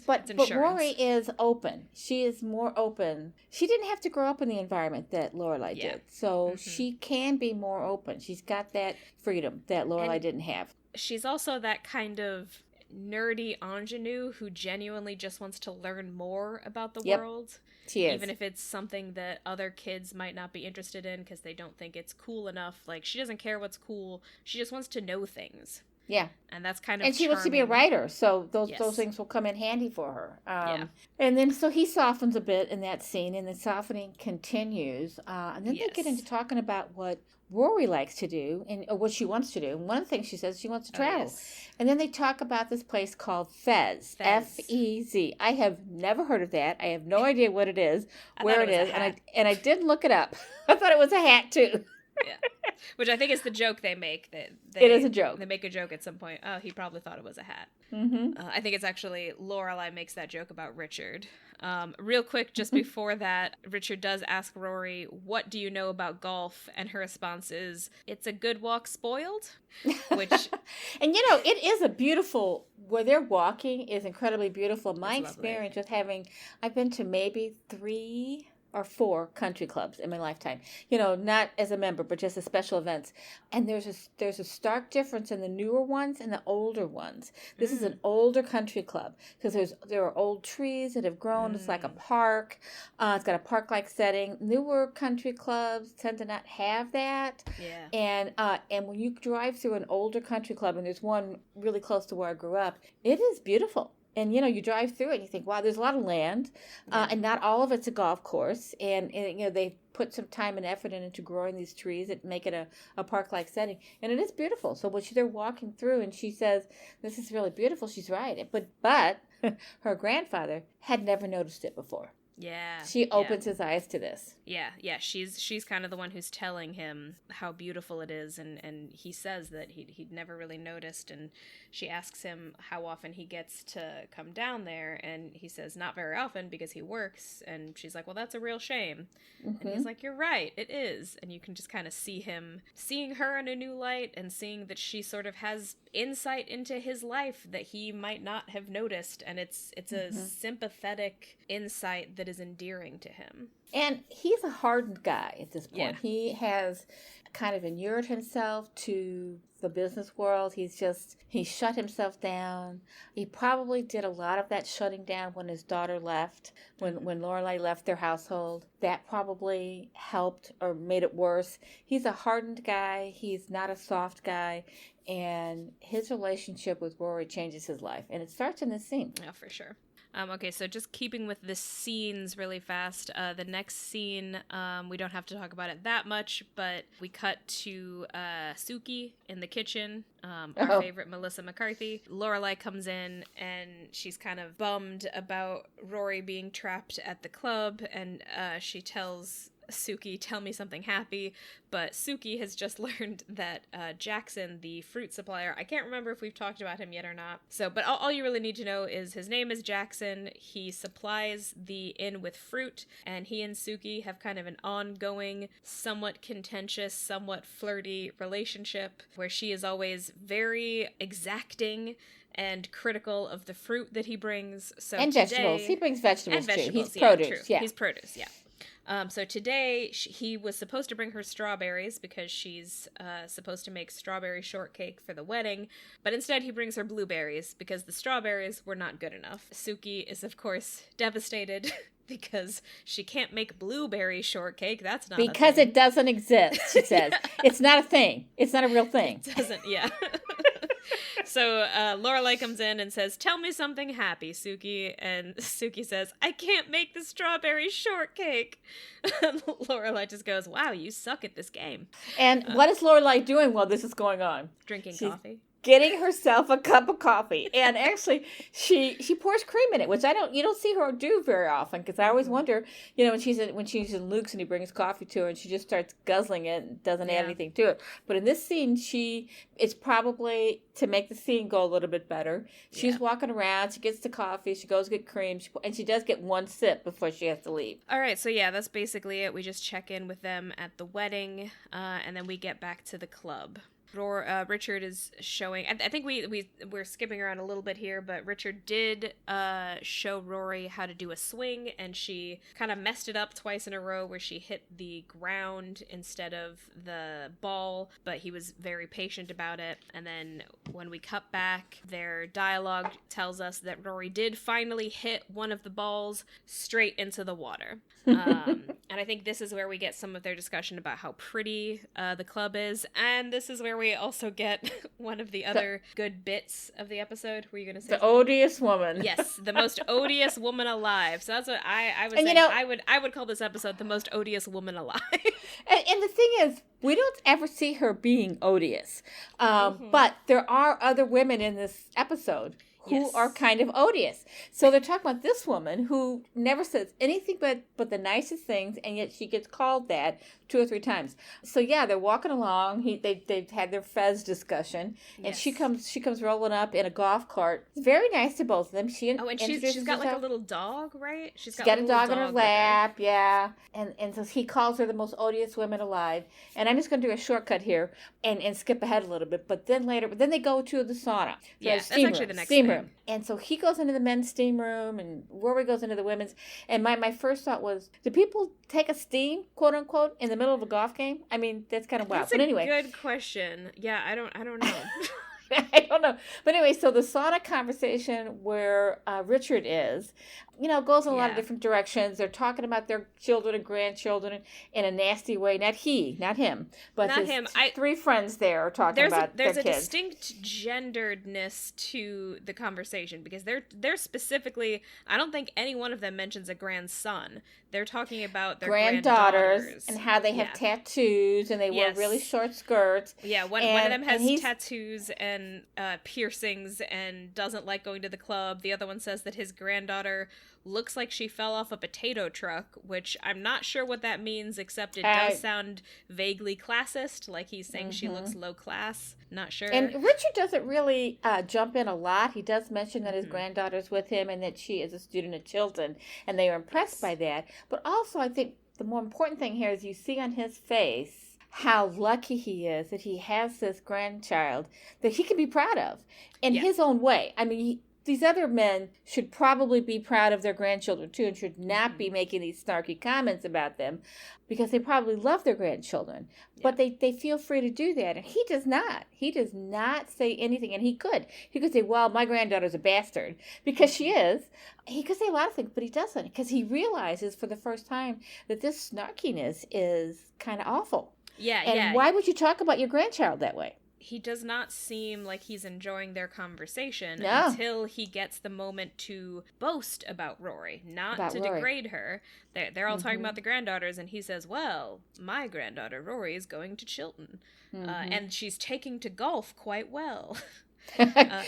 Rory is open. She is more open. She didn't have to grow up in the environment that Lorelai did. So she can be more open. She's got that freedom that Lorelai didn't have. She's also that kind of nerdy ingenue who genuinely just wants to learn more about the world. She is. Even if it's something that other kids might not be interested in because they don't think it's cool enough. She doesn't care what's cool. She just wants to know things. Yeah. And that's kind of And she wants to be a writer, so those things will come in handy for her. And then so he softens a bit in that scene, and the softening continues. And then they get into talking about what Rory likes to do, or what she wants to do. And one of the things she says, she wants to travel. And then they talk about this place called Fez. F-E-Z. I have never heard of that. I have no idea what it is, where it is. And I didn't look it up. I thought it was a hat, too. Yeah. Which I think is the joke they make. It is a joke. They make a joke at some point. Oh, he probably thought it was a hat. Mm-hmm. I think it's actually Lorelai makes that joke about Richard. Real quick, just before that, Richard does ask Rory, "What do you know about golf?" And her response is, "It's a good walk spoiled." Which, and it is a beautiful, where they're walking is incredibly beautiful. My experience with I've been to maybe 3 or 4 country clubs in my lifetime. Not as a member, but just as special events. And there's a stark difference in the newer ones and the older ones. This is an older country club because there are old trees that have grown. It's like a park. It's got a park-like setting. Newer country clubs tend to not have that. Yeah. And when you drive through an older country club, and there's one really close to where I grew up, it is beautiful. And, you drive through it and you think, wow, there's a lot of land. And not all of it's a golf course. And they put some time and effort into growing these trees that make it a park-like setting. And it is beautiful. So when they're walking through and she says, this is really beautiful, she's right. But her grandfather had never noticed it before. Yeah. She opens his eyes to this. Yeah. She's kind of the one who's telling him how beautiful it is, and he says that he'd never really noticed, and she asks him how often he gets to come down there, and he says not very often because he works, and she's like, well, that's a real shame. Mm-hmm. And he's like, you're right, it is. And you can just kind of see him seeing her in a new light and seeing that she sort of has insight into his life that he might not have noticed, and it's a sympathetic insight that is endearing to him. And he's a hardened guy at this point. Yeah. He has kind of inured himself to the business world. He shut himself down. He probably did a lot of that shutting down when his daughter left, when Lorelai left their household. That probably helped or made it worse. He's a hardened guy. He's not a soft guy. And his relationship with Rory changes his life. And it starts in this scene. Yeah, for sure. Okay, so just keeping with the scenes really fast, the next scene, we don't have to talk about it that much, but we cut to Suki in the kitchen, our favorite Melissa McCarthy. Lorelai comes in, and she's kind of bummed about Rory being trapped at the club, and she tells Suki, tell me something happy, but Suki has just learned that Jackson, the fruit supplier, I can't remember if we've talked about him yet or not, but all you really need to know is his name is Jackson. He supplies the inn with fruit, and he and Suki have kind of an ongoing, somewhat contentious, somewhat flirty relationship, where she is always very exacting and critical of the fruit that he brings. And vegetables. He brings vegetables, too. He's yeah, produce. True. Yeah. He's produce, yeah. So today, he was supposed to bring her strawberries because she's supposed to make strawberry shortcake for the wedding, but instead he brings her blueberries because the strawberries were not good enough. Suki is, of course, devastated because she can't make blueberry shortcake. That's not because a thing. It doesn't exist, she says. Yeah. It's not a thing. It's not a real thing. It doesn't, yeah. So Lorelai comes in and says, tell me something happy, Suki. And Suki says, I can't make the strawberry shortcake. Lorelai just goes, wow, you suck at this game. And what is Lorelai doing while this is going on? Drinking coffee. Getting herself a cup of coffee, and actually she pours cream in it, which you don't see her do very often, because I always wonder, when she's in Luke's and he brings coffee to her and she just starts guzzling it and doesn't add anything to it. But in this scene, it's probably to make the scene go a little bit better. She's walking around, she gets the coffee, she goes get cream, and she does get one sip before she has to leave. All right, so that's basically it. We just check in with them at the wedding, and then we get back to the club. Richard is showing, I think we're skipping around a little bit here, but Richard did show Rory how to do a swing, and she kind of messed it up twice in a row where she hit the ground instead of the ball, but he was very patient about it. And then when we cut back, their dialogue tells us that Rory did finally hit one of the balls straight into the water. And I think this is where we get some of their discussion about how pretty the club is, and this is where we also get one of the other good bits of the episode. Were you going to say the odious woman? Yes, the most odious woman alive. So that's what I was saying. I would call this episode the most odious woman alive. And the thing is, we don't ever see her being odious, but there are other women in this episode who are kind of odious. So they're talking about this woman who never says anything but the nicest things, and yet she gets called that 2 or 3 times. So yeah, they're walking along. They've had their fez discussion, and she comes rolling up in a golf cart. Very nice to both of them. And she's got like a little dog, right? She's got a dog in her lap, yeah. And so he calls her the most odious woman alive. And I'm just going to do a shortcut here and skip ahead a little bit. But then they go to the sauna. That's actually the next thing. And so he goes into the men's steam room, and Rory goes into the women's. And my first thought was, do people take a steam, quote unquote, in the middle of a golf game? I mean, that's kind of wild. But anyway, good question. Yeah, I don't know. I don't know. But anyway, so the sauna conversation where Richard is, goes in a lot of different directions. They're talking about their children and grandchildren in a nasty way. Not him. But not him. 3 friends there are talking about their kids. There's a distinct genderedness to the conversation because they're specifically, I don't think any one of them mentions a grandson. They're talking about their granddaughters and how they have tattoos and they wear really short skirts. Yeah, one of them has tattoos and piercings and doesn't like going to the club. The other one says that his granddaughter looks like she fell off a potato truck, which I'm not sure what that means, except it does sound vaguely classist, like he's saying she looks low class. Not sure. And Richard doesn't really jump in a lot. He does mention that his granddaughter's with him and that she is a student at Chilton, and they are impressed by that. But also, I think the more important thing here is you see on his face how lucky he is that he has this grandchild that he can be proud of in his own way. I mean, these other men should probably be proud of their grandchildren too and should not be making these snarky comments about them because they probably love their grandchildren. Yeah. But they feel free to do that. And he does not. He does not say anything. And he could. He could say, well, my granddaughter's a bastard because she is. He could say a lot of things, but he doesn't because he realizes for the first time that this snarkiness is kind of awful. Yeah, and why would you talk about your grandchild that way? He does not seem like he's enjoying their conversation until he gets the moment to boast about Rory, not to degrade her. They're all talking about the granddaughters, and he says, well, my granddaughter Rory is going to Chilton, and she's taking to golf quite well.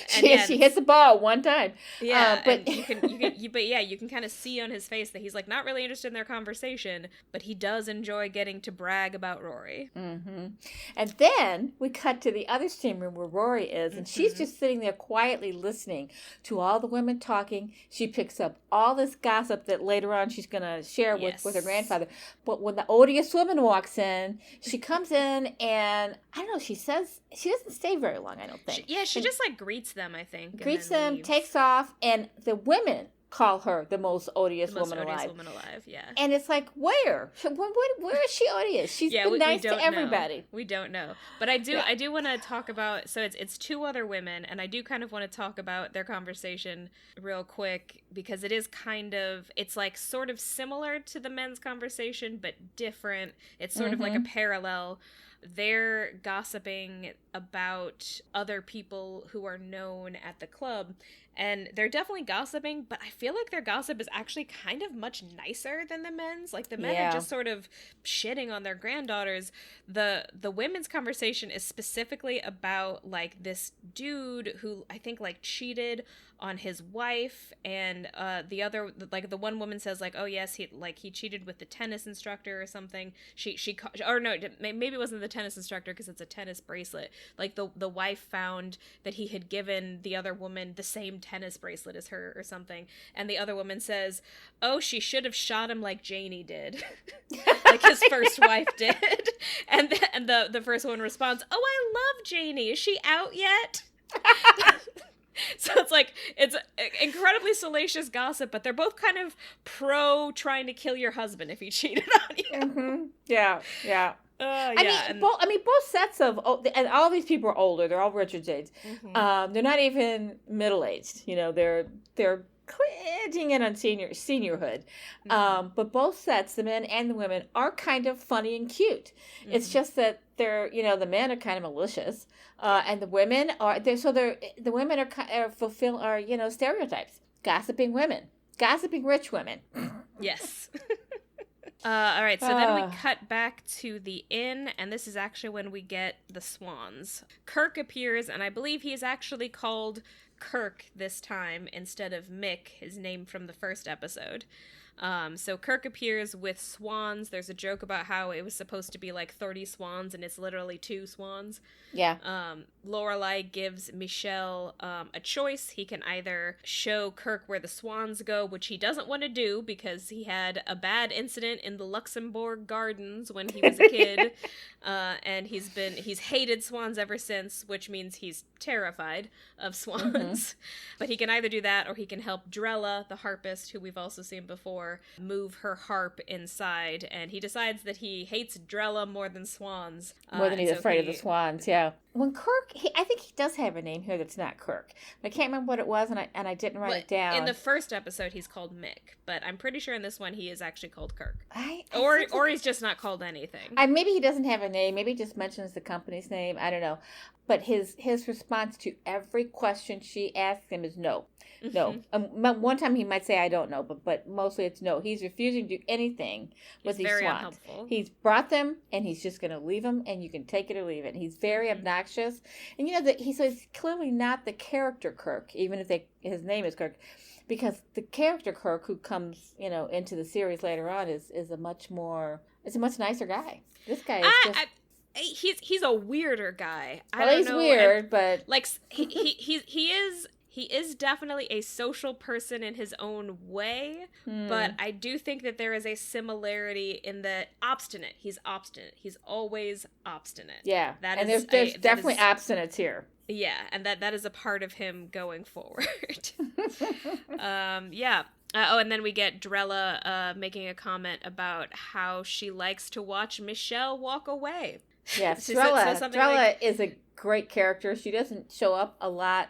She hits the ball one time. Yeah, but you can kind of see on his face that he's like not really interested in their conversation, but he does enjoy getting to brag about Rory. And then we cut to the other steam room where Rory is, and she's just sitting there quietly listening to all the women talking. She picks up all this gossip that later on she's going to share with her grandfather. But when the odious woman walks in, she comes in and I don't know. She says she doesn't stay very long. I don't think. She just like greets them, I think. Greets them, leaves. Takes off, and the women call her the most odious woman alive. Yeah. And it's like, where is she odious? She's been nice to everybody. Know. We don't know. But I do want to talk about, so it's 2 other women, and I do kind of want to talk about their conversation real quick, because it is kind of, it's like sort of similar to the men's conversation, but different. It's sort of like a parallel. They're gossiping about other people who are known at the club, and they're definitely gossiping, but I feel like their gossip is actually kind of much nicer than the men's. Like, the men are just sort of shitting on their granddaughters. The women's conversation is specifically about, like, this dude who I think, like, cheated on his wife, and the other, like, the one woman says, like, oh yes, he cheated with the tennis instructor or something. Maybe it wasn't the tennis instructor because it's a tennis bracelet. Like, the wife found that he had given the other woman the same tennis bracelet as her or something, and the other woman says, oh, she should have shot him like Janie did. Like his first wife did. And the first one responds, oh, I love Janie, is she out yet? So it's incredibly salacious gossip, but they're both kind of pro trying to kill your husband if he cheated on you. Yeah. I mean, both sets of, and all these people are older. They're all Richard's age. They're not even middle aged. They're edging in on seniorhood. But both sets, the men and the women, are kind of funny and cute. It's just that they're, the men are kind of malicious, and the women are stereotypes. Gossiping women, gossiping rich women. Yes. All right, so then we cut back to the inn, and this is actually when we get the swans. Kirk appears, and I believe he's actually called Kirk this time instead of Mick, his name from the first episode. So Kirk appears with swans. There's a joke about how it was supposed to be like 30 swans, and it's literally 2 swans. Yeah. Lorelai gives Michelle a choice. He can either show Kirk where the swans go, which he doesn't want to do because he had a bad incident in the Luxembourg Gardens when he was a kid, and he's hated swans ever since, which means he's terrified of swans. But he can either do that, or he can help Drella, the harpist, who we've also seen before, move her harp inside, and he decides that he hates Drella more than swans. More than he's afraid of the swans, yeah. When Kirk, I think he does have a name here that's not Kirk. I can't remember what it was, and I didn't write it down. In the first episode, he's called Mick, but I'm pretty sure in this one he is actually called Kirk. Or he's just not called anything. Maybe he doesn't have a name. Maybe he just mentions the company's name. I don't know. But his response to every question she asks him is no. No. One time he might say, I don't know, but mostly it's no. He's refusing to do anything with these swans. Unhelpful. He's brought them, and he's just going to leave them, and you can take it or leave it. He's very obnoxious. And you know, that he's clearly not the character Kirk, even if his name is Kirk, because the character Kirk who comes, into the series later on is a much nicer guy. This guy is just... He's a weirder guy. He's weird, but like he is definitely a social person in his own way, but I do think that there is a similarity in that obstinate. He's obstinate. He's always obstinate. Yeah, there's definitely obstinates here. Yeah, and that is a part of him going forward. Yeah. And then we get Drella making a comment about how she likes to watch Michelle walk away. Yes, Drella is a great character. She doesn't show up a lot.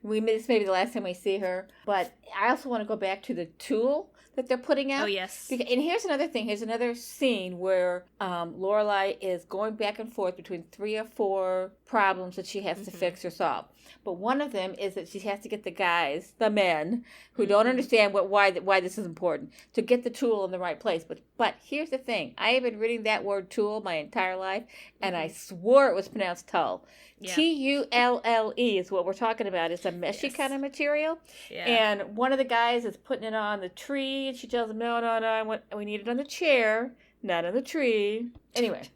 This may be the last time we see her. But I also want to go back to the tool that they're putting out. Oh, yes. And here's another thing. Here's another scene where Lorelai is going back and forth between 3 or 4 problems that she has to fix or solve. But one of them is that she has to get the men, who don't understand why this is important, to get the tool in the right place. But here's the thing. I have been reading that word tool my entire life, and I swore it was pronounced tulle. Yeah. Tulle is what we're talking about. It's a meshy kind of material. Yeah. And one of the guys is putting it on the tree, and she tells him, no, we need it on the chair, not on the tree. Anyway.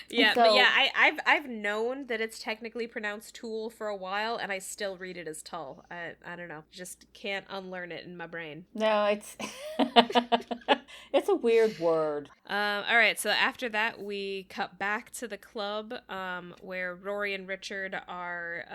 Yeah, I've known that it's technically pronounced tool for a while, and I still read it as tull. I don't know, just can't unlearn it in my brain. No, it's it's a weird word. All right, so after that we cut back to the club, where Rory and Richard are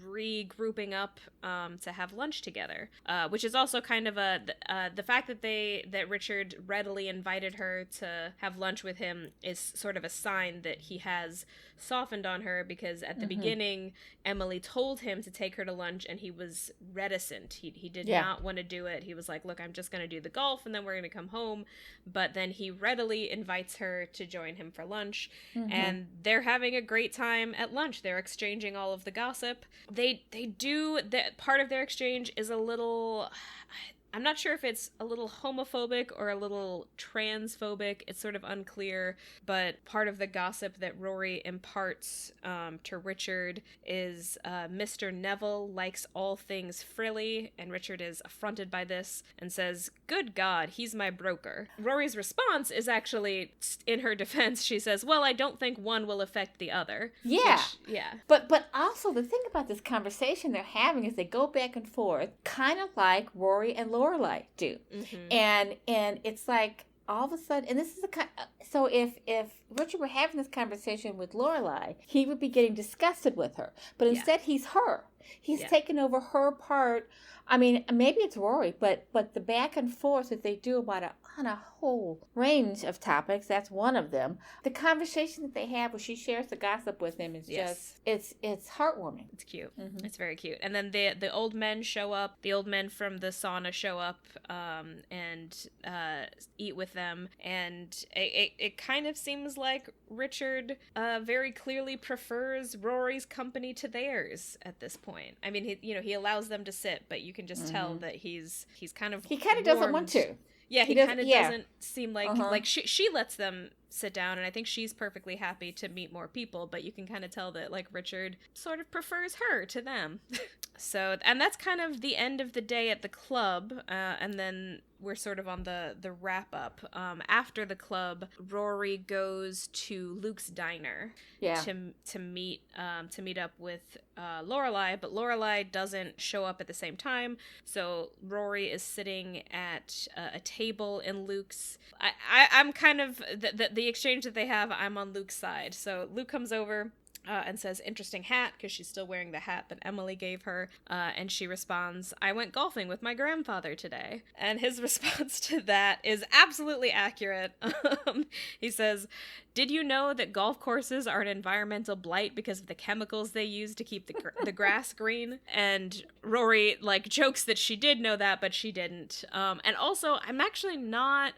regrouping up to have lunch together, which is also kind of the fact that Richard readily invited her to have lunch with him is sort of a sign that he has softened on her, because at the beginning Emily told him to take her to lunch and he was reticent. He did not want to do it. He was like, look, I'm just going to do the golf and then we're going to come home. But then he readily invites her to join him for lunch, and they're having a great time at lunch. They're exchanging all of the gossip. They do that. Part of their exchange is a little, I'm not sure if it's a little homophobic or a little transphobic. It's sort of unclear, but part of the gossip that Rory imparts to Richard is Mr. Neville likes all things frilly, and Richard is affronted by this and says, good God, he's my broker. Rory's response is actually, in her defense, she says, well, I don't think one will affect the other. Yeah. But also the thing about this conversation they're having is they go back and forth, kind of like Rory and Lorelai do. And it's like all of a sudden, and this is so if Richard were having this conversation with Lorelai, he would be getting disgusted with her, but instead he's her. He's taken over her part. I mean, maybe it's Rory, but the back and forth that they do on a whole range of topics, that's one of them. The conversation that they have where she shares the gossip with him is just, it's heartwarming. It's cute. It's very cute. And then the old men show up. The old men from the sauna show up and eat with them. And it kind of seems like Richard very clearly prefers Rory's company to theirs at this point. I mean, he allows them to sit, but you can just tell that he kind of doesn't want to. Yeah, he kind of doesn't seem like she lets them sit down, and I think she's perfectly happy to meet more people, but you can kind of tell that, like, Richard sort of prefers her to them. So, and that's kind of the end of the day at the club, and then we're sort of on the wrap up. After the club, Rory goes to Luke's diner to meet up with Lorelai, but Lorelai doesn't show up at the same time. So Rory is sitting at a table in Luke's. I'm kind of the exchange that they have. I'm on Luke's side. So Luke comes over. And says, interesting hat, because she's still wearing the hat that Emily gave her. And she responds, I went golfing with my grandfather today. And his response to that is absolutely accurate. He says, did you know that golf courses are an environmental blight because of the chemicals they use to keep the grass green? And Rory, like, jokes that she did know that, but she didn't. And also, I'm actually not...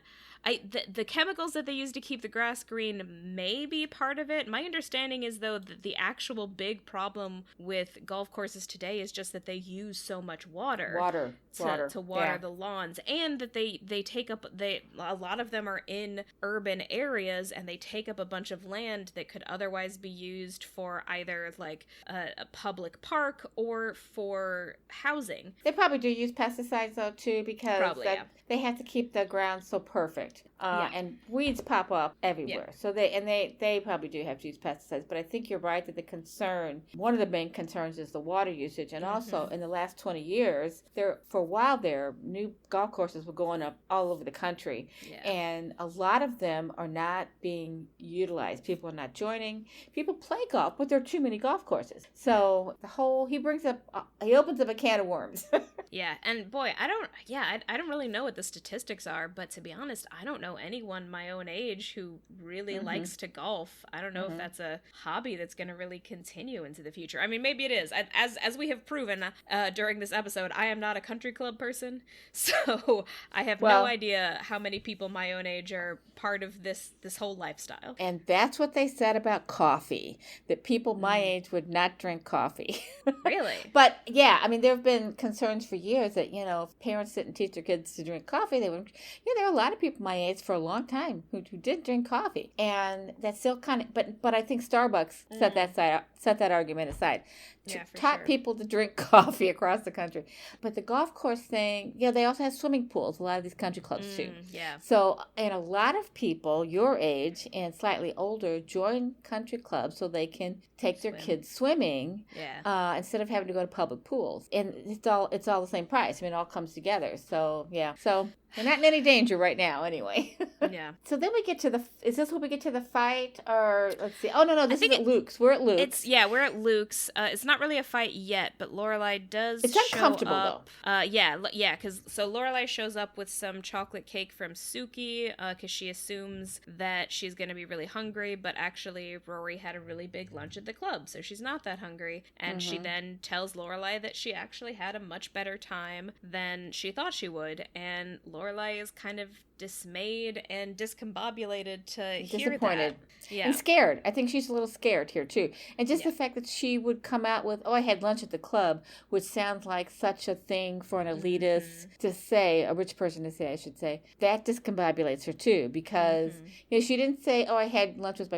The chemicals that they use to keep the grass green may be part of it. My understanding is, though, that the actual big problem with golf courses today is just that they use so much water to water the lawns, and that they take up a lot of them are in urban areas, and they take up a bunch of land that could otherwise be used for either like a public park or for housing. They probably do use pesticides though too, because they have to keep the ground so perfect. And weeds pop up everywhere. So they probably do have to use pesticides. But I think you're right that one of the main concerns is the water usage. And also in the last 20 years, for a while there, new golf courses were going up all over the country. Yeah. And a lot of them are not being utilized. People are not joining. People play golf, but there are too many golf courses. So he opens up a can of worms. Yeah. And boy, I don't really know what the statistics are, but to be honest, I don't know anyone my own age who really likes to golf. I don't know if that's a hobby that's going to really continue into the future. I mean, maybe it is. As we have proven during this episode, I am not a country club person, so I have no idea how many people my own age are part of this whole lifestyle. And that's what they said about coffee, that people my age would not drink coffee. Really? But yeah, I mean, there have been concerns for years that, if parents didn't teach their kids to drink coffee, they would, there are a lot of people my age for a long time who did drink coffee. And that's still kind of, but I think Starbucks set that argument aside. Taught people to drink coffee across the country. But the golf course thing, they also have swimming pools, a lot of these country clubs too. Yeah. So, and a lot of people your age and slightly older join country clubs so they can take their kids swimming instead of having to go to public pools. And it's all the same price. I mean, it all comes together. So, yeah. So we're not in any danger right now anyway. Yeah. So then we get to is this when we get to the fight? Or let's see. Oh, no, this is at Luke's. We're at Luke's. We're at Luke's. It's not really a fight yet, but Lorelai does It's uncomfortable, though. Because Lorelai shows up with some chocolate cake from Suki, because she assumes that she's going to be really hungry, but actually Rory had a really big lunch at the club, so she's not that hungry. And she then tells Lorelai that she actually had a much better time than she thought she would, and Lorelai is kind of dismayed and discombobulated to hear that. And scared. I think she's a little scared here too. And just the fact that she would come out with, I had lunch at the club, which sounds like such a thing for an elitist to say, a rich person to say, I should say, that discombobulates her too, because she didn't say, I had lunch with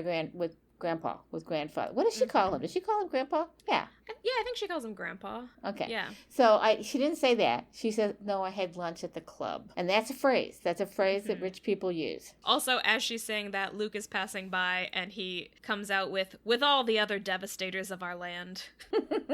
grandfather. What does she call him? Does she call him grandpa? Yeah. Yeah, I think she calls him grandpa. Okay. Yeah. So she didn't say that. She said, no, I had lunch at the club. And that's a phrase. That's a phrase that rich people use. Also, as she's saying that, Luke is passing by and he comes out with all the other devastators of our land. But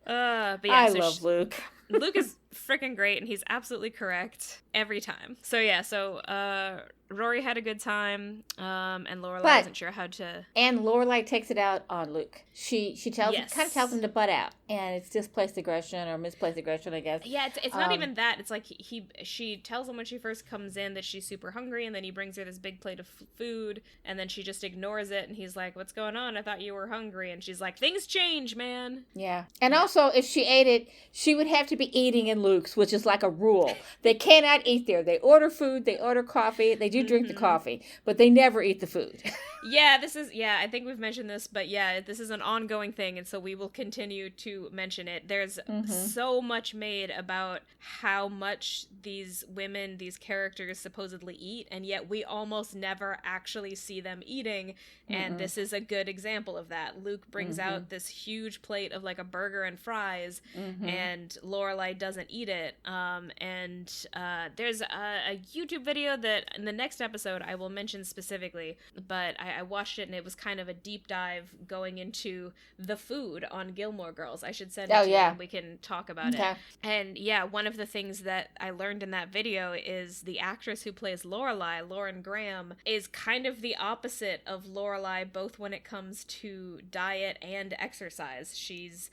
yeah, I love Luke. Luke is freaking great, and he's absolutely correct every time. So Rory had a good time, and Lorelai isn't sure how to. And Lorelai takes it out on Luke. She tells tells him to butt out, and it's displaced aggression or misplaced aggression, I guess. Yeah, it's not even that. It's like she tells him when she first comes in that she's super hungry, and then he brings her this big plate of food, and then she just ignores it, and he's like, "What's going on? I thought you were hungry," and she's like, "Things change, man." Yeah, and also if she ate it, she would have to be eating in and Luke's, which is like a rule. They cannot eat there. They order food, they order coffee, they do drink the coffee, but they never eat the food. I think we've mentioned this, but yeah, this is an ongoing thing, and so we will continue to mention it. There's so much made about how much these women, these characters supposedly eat, and yet we almost never actually see them eating, and this is a good example of that. Luke brings out this huge plate of like a burger and fries, and Lorelai doesn't eat it, and there's a YouTube video that in the next episode I will mention specifically, but I watched it and it was kind of a deep dive going into the food on Gilmore Girls. I should send it to you and we can talk about it. And yeah, one of the things that I learned in that video is the actress who plays Lorelai, Lauren Graham, is kind of the opposite of Lorelai, both when it comes to diet and exercise. She's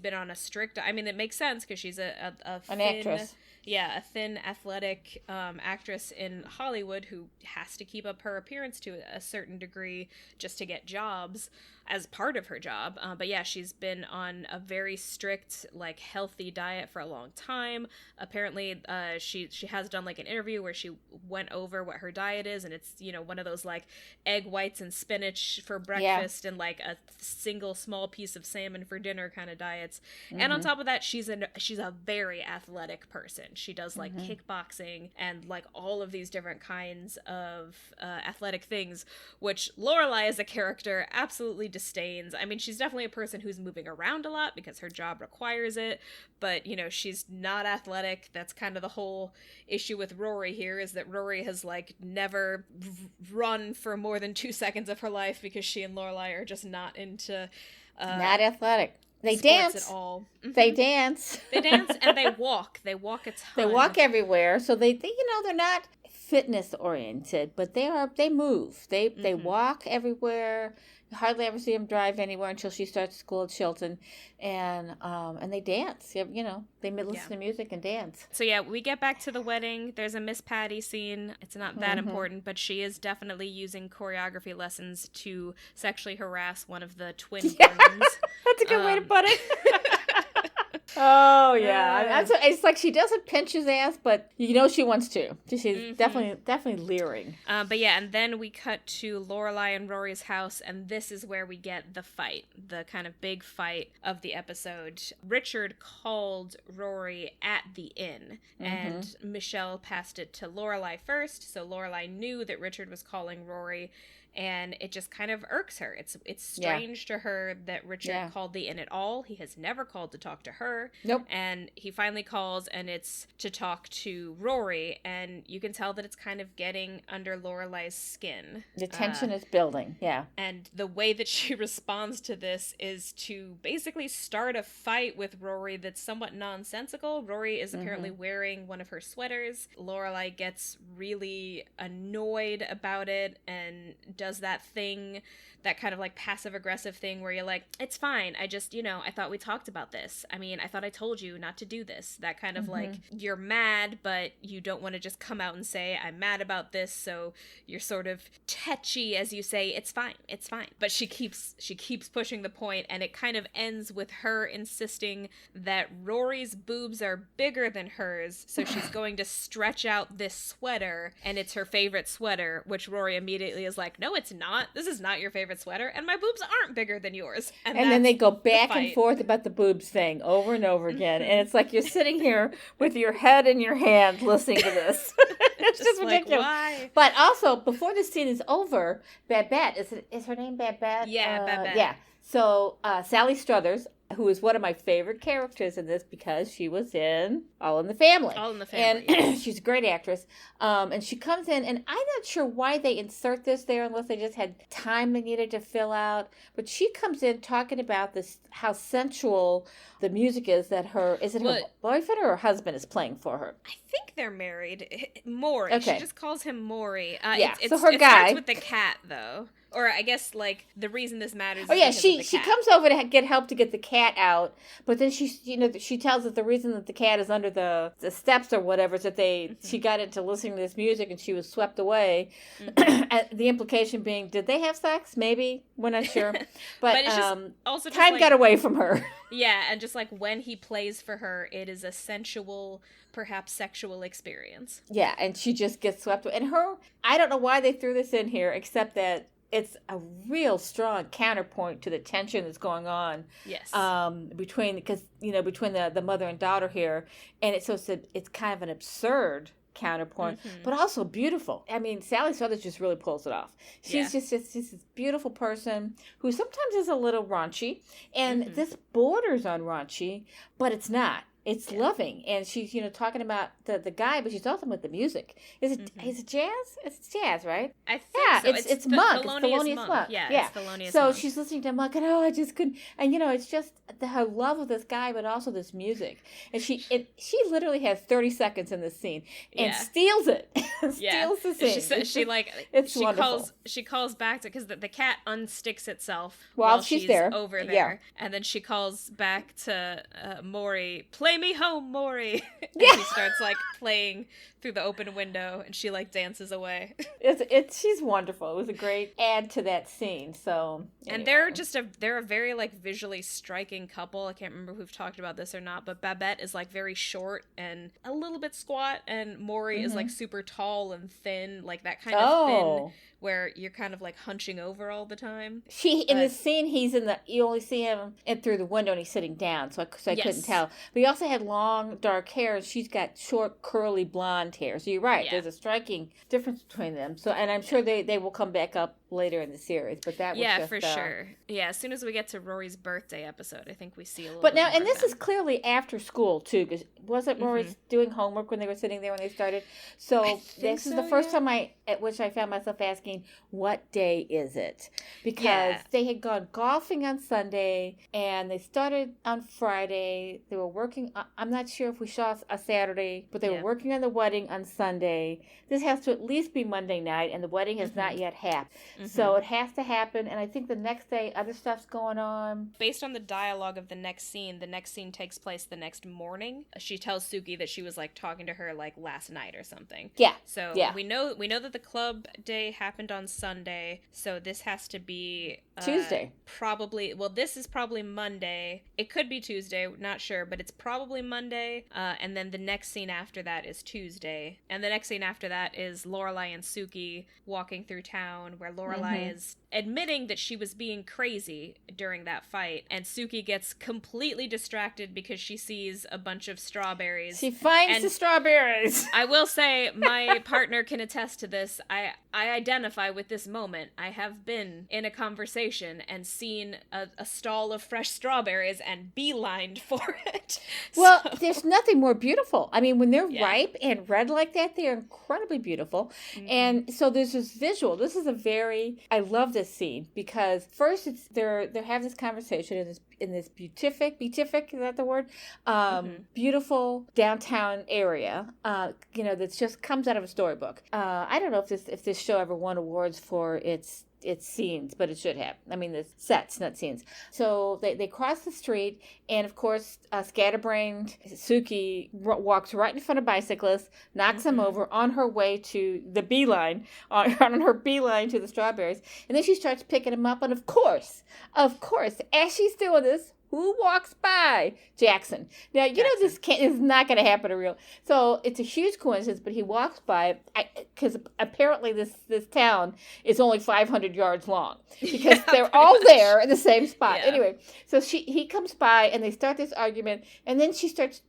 been on a strict, I mean, it makes sense because she's an actress. Yeah, a thin, athletic actress in Hollywood who has to keep up her appearance to a certain degree just to get jobs as part of her job. But yeah, she's been on a very strict, like, healthy diet for a long time. Apparently, she has done, like, an interview where she went over what her diet is, and it's, you know, one of those, like, egg whites and spinach for breakfast and, like, a single small piece of salmon for dinner kind of diets. And on top of that, she's a very athletic person. She does, like, kickboxing and, like, all of these different kinds of athletic things, which Lorelai as a character absolutely disdains. I mean, she's definitely a person who's moving around a lot because her job requires it, but, you know, she's not athletic. That's kind of the whole issue with Rory here, is that Rory has, like, never run for more than 2 seconds of her life because she and Lorelai are just not into not athletic. They sports dance at all. They dance. They dance and they walk. They walk a ton. They walk everywhere. So they you know, they're not fitness oriented, but they move. They walk everywhere. You hardly ever see them drive anywhere until she starts school at Chilton, and they dance. You know, they listen to music and dance. So yeah, we get back to the wedding. There's a Miss Patty scene. It's not that important, but she is definitely using choreography lessons to sexually harass one of the twin grooms. That's a good way to put it. Oh yeah, it's like she doesn't pinch his ass, but you know she wants to. She's definitely leering. But yeah, and then we cut to Lorelai and Rory's house, and this is where we get the fight, the kind of big fight of the episode. Richard called Rory at the inn, and Michelle passed it to Lorelai first, so Lorelai knew that Richard was calling Rory. And it just kind of irks her. It's strange to her that Richard called the inn at all. He has never called to talk to her. Nope. And he finally calls, and it's to talk to Rory. And you can tell that it's kind of getting under Lorelai's skin. The tension is building, yeah. And the way that she responds to this is to basically start a fight with Rory that's somewhat nonsensical. Rory is apparently wearing one of her sweaters. Lorelai gets really annoyed about it and does that thing, that kind of like passive aggressive thing where you're like, it's fine, I just, you know, I thought we talked about this. I mean, I thought I told you not to do this. That kind of like, you're mad, but you don't want to just come out and say, I'm mad about this, so you're sort of tetchy as you say, it's fine. But she keeps pushing the point, and it kind of ends with her insisting that Rory's boobs are bigger than hers, so she's going to stretch out this sweater, and it's her favorite sweater, which Rory immediately is like, no, it's not. This is not your favorite sweater, and my boobs aren't bigger than yours. And then they go back and forth about the boobs thing over and over again, and it's like you're sitting here with your head in your hand listening to this. It's just ridiculous. Why? But also, before this scene is over, Babette, is her name Babette? Yeah, Babette. Yeah. So Sally Struthers, who is one of my favorite characters in this because she was in All in the Family. And she's a great actress. And she comes in, and I'm not sure why they insert this there unless they just had time they needed to fill out. But she comes in talking about this, how sensual the music is that her boyfriend or her husband is playing for her. I think they're married. Maury. Okay. She just calls him Maury. So her guy starts with the cat, though. Or I guess, like, the reason this matters is she comes over to get help to get the cat cat out, but then she tells us the reason that the cat is under the steps or whatever is that she got into listening to this music and she was swept away. The implication being, did they have sex? Maybe, we're not sure. But it's just also time got away from her. Yeah, and just like when he plays for her, it is a sensual, perhaps sexual experience. Yeah, and she just gets swept away. And I don't know why they threw this in here, except that it's a real strong counterpoint to the tension that's going on. Yes. Between the mother and daughter here, and it's kind of an absurd counterpoint, but also beautiful. I mean, Sally Struthers just really pulls it off. She's just this beautiful person who sometimes is a little raunchy, and this borders on raunchy, but it's not. It's loving, and she's talking about the guy, but she's talking about the music. Is it jazz? It's jazz, right? I think so. It's Monk. It's Thelonious Monk. Yeah, it's Thelonious so Monk. She's listening to Monk, and I just couldn't. And it's just her love of this guy, but also this music. And she literally has 30 seconds in this scene and steals it. Steals the scene. She wonderful. She calls back to because the cat unsticks itself while she's there over there, and then she calls back to Maury. Play me home, Maury. And she starts playing through the open window, and she dances away. She's wonderful. It was a great add to that scene. So anyway. And they're a very visually striking couple. I can't remember if we've talked about this or not, but Babette is very short and a little bit squat, and Maury is super tall and thin, that kind of thin where you're kind of hunching over all the time. In the scene, you only see him through the window, and he's sitting down, so I couldn't tell. But he also had long dark hair, and she's got short curly blonde hair. So you're right. Yeah. There's a striking difference between them. So, and I'm sure they will come back up later in the series, but that was just, for sure. Yeah, as soon as we get to Rory's birthday episode, I think we see a little. But now, and this is clearly after school too, because wasn't Rory doing homework when they were sitting there when they started? So this is the first time at which I found myself asking, what day is it? Because they had gone golfing on Sunday and they started on Friday. They were working. I'm not sure if we saw a Saturday, but they were working on the wedding on Sunday. This has to at least be Monday night, and the wedding has not yet happened. So it has to happen, and I think the next day other stuff's going on. Based on the dialogue of the next scene takes place the next morning. She tells Suki that she was talking to her last night or something. Yeah. So we know that the club day happened on Sunday, so this has to be Tuesday. Probably. Well, this is probably Monday. It could be Tuesday, not sure, but it's probably Monday. And then the next scene after that is Tuesday, and the next scene after that is Lorelai and Suki walking through town, where Lorelai is admitting that she was being crazy during that fight, and Suki gets completely distracted because she sees a bunch of strawberries. She finds the strawberries. I will say, my partner can attest to this. I identify with this moment. I have been in a conversation and seen a stall of fresh strawberries and beelined for it. Well, there's nothing more beautiful. I mean, when they're ripe and red like that, they're incredibly beautiful. And so there's this visual. This is I love this scene because first they're having this conversation in this beatific, is that the word? Beautiful downtown area, that just comes out of a storybook. I don't know if this show ever won awards for its scenes, but it should have. I mean, the sets, not scenes. So they cross the street, and of course, scatterbrained Suki walks right in front of bicyclists, knocks them over on her way to the beeline, on her beeline to the strawberries, and then she starts picking them up, and of course, as she's doing this, who walks by? Jackson. Now, this is not going to happen in real. So it's a huge coincidence, but he walks by because apparently this town is only 500 yards long because they're all there in the same spot. Yeah. Anyway, so he comes by and they start this argument, and then she starts.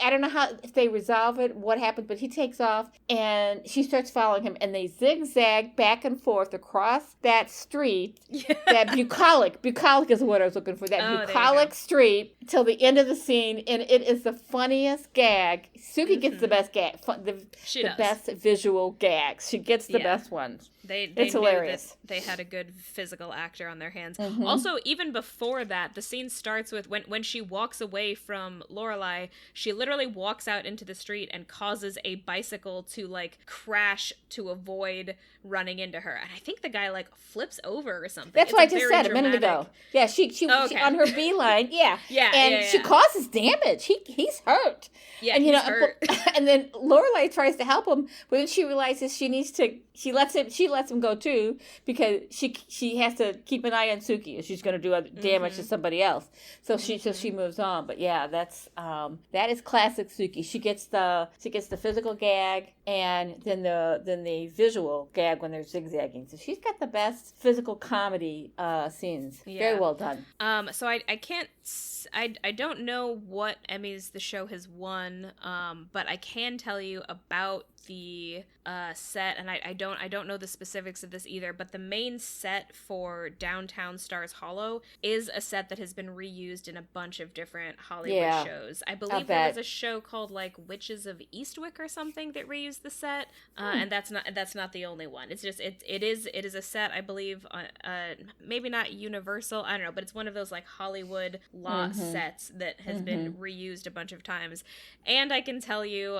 I don't know if they resolve it, what happens, but he takes off and she starts following him, and they zigzag back and forth across that street, that bucolic is what I was looking for, that bucolic street till the end of the scene, and it is the funniest gag. Suki gets the best gag, the best visual gags. She gets the best ones. It's hilarious. That they had a good physical actor on their hands. Also, even before that, the scene starts with when she walks away from Lorelai, she She literally walks out into the street and causes a bicycle to like crash to avoid running into her. And I think the guy like flips over or something. That's what I just said a minute ago. Yeah, she on her beeline. Yeah, and she causes damage. He's hurt. Yeah, and he's hurt. And then Lorelai tries to help him, but then she realizes she needs to. She lets him go too, because she has to keep an eye on Suki if she's going to do other damage to somebody else. So she moves on. But yeah, that is classic Suki. She gets the physical gag, and then the visual gag when they're zigzagging. So she's got the best physical comedy scenes. Yeah. Very well done. So I can't. I don't know what Emmys the show has won, but I can tell you about the set, and I don't know the specifics of this either, but the main set for Downtown Stars Hollow is a set that has been reused in a bunch of different Hollywood shows. I believe there was a show called like Witches of Eastwick or something that reused the set, and that's not the only one. It's just it is a set, I believe, maybe not Universal, I don't know, but it's one of those like Hollywood lot sets that has been reused a bunch of times. And I can tell you,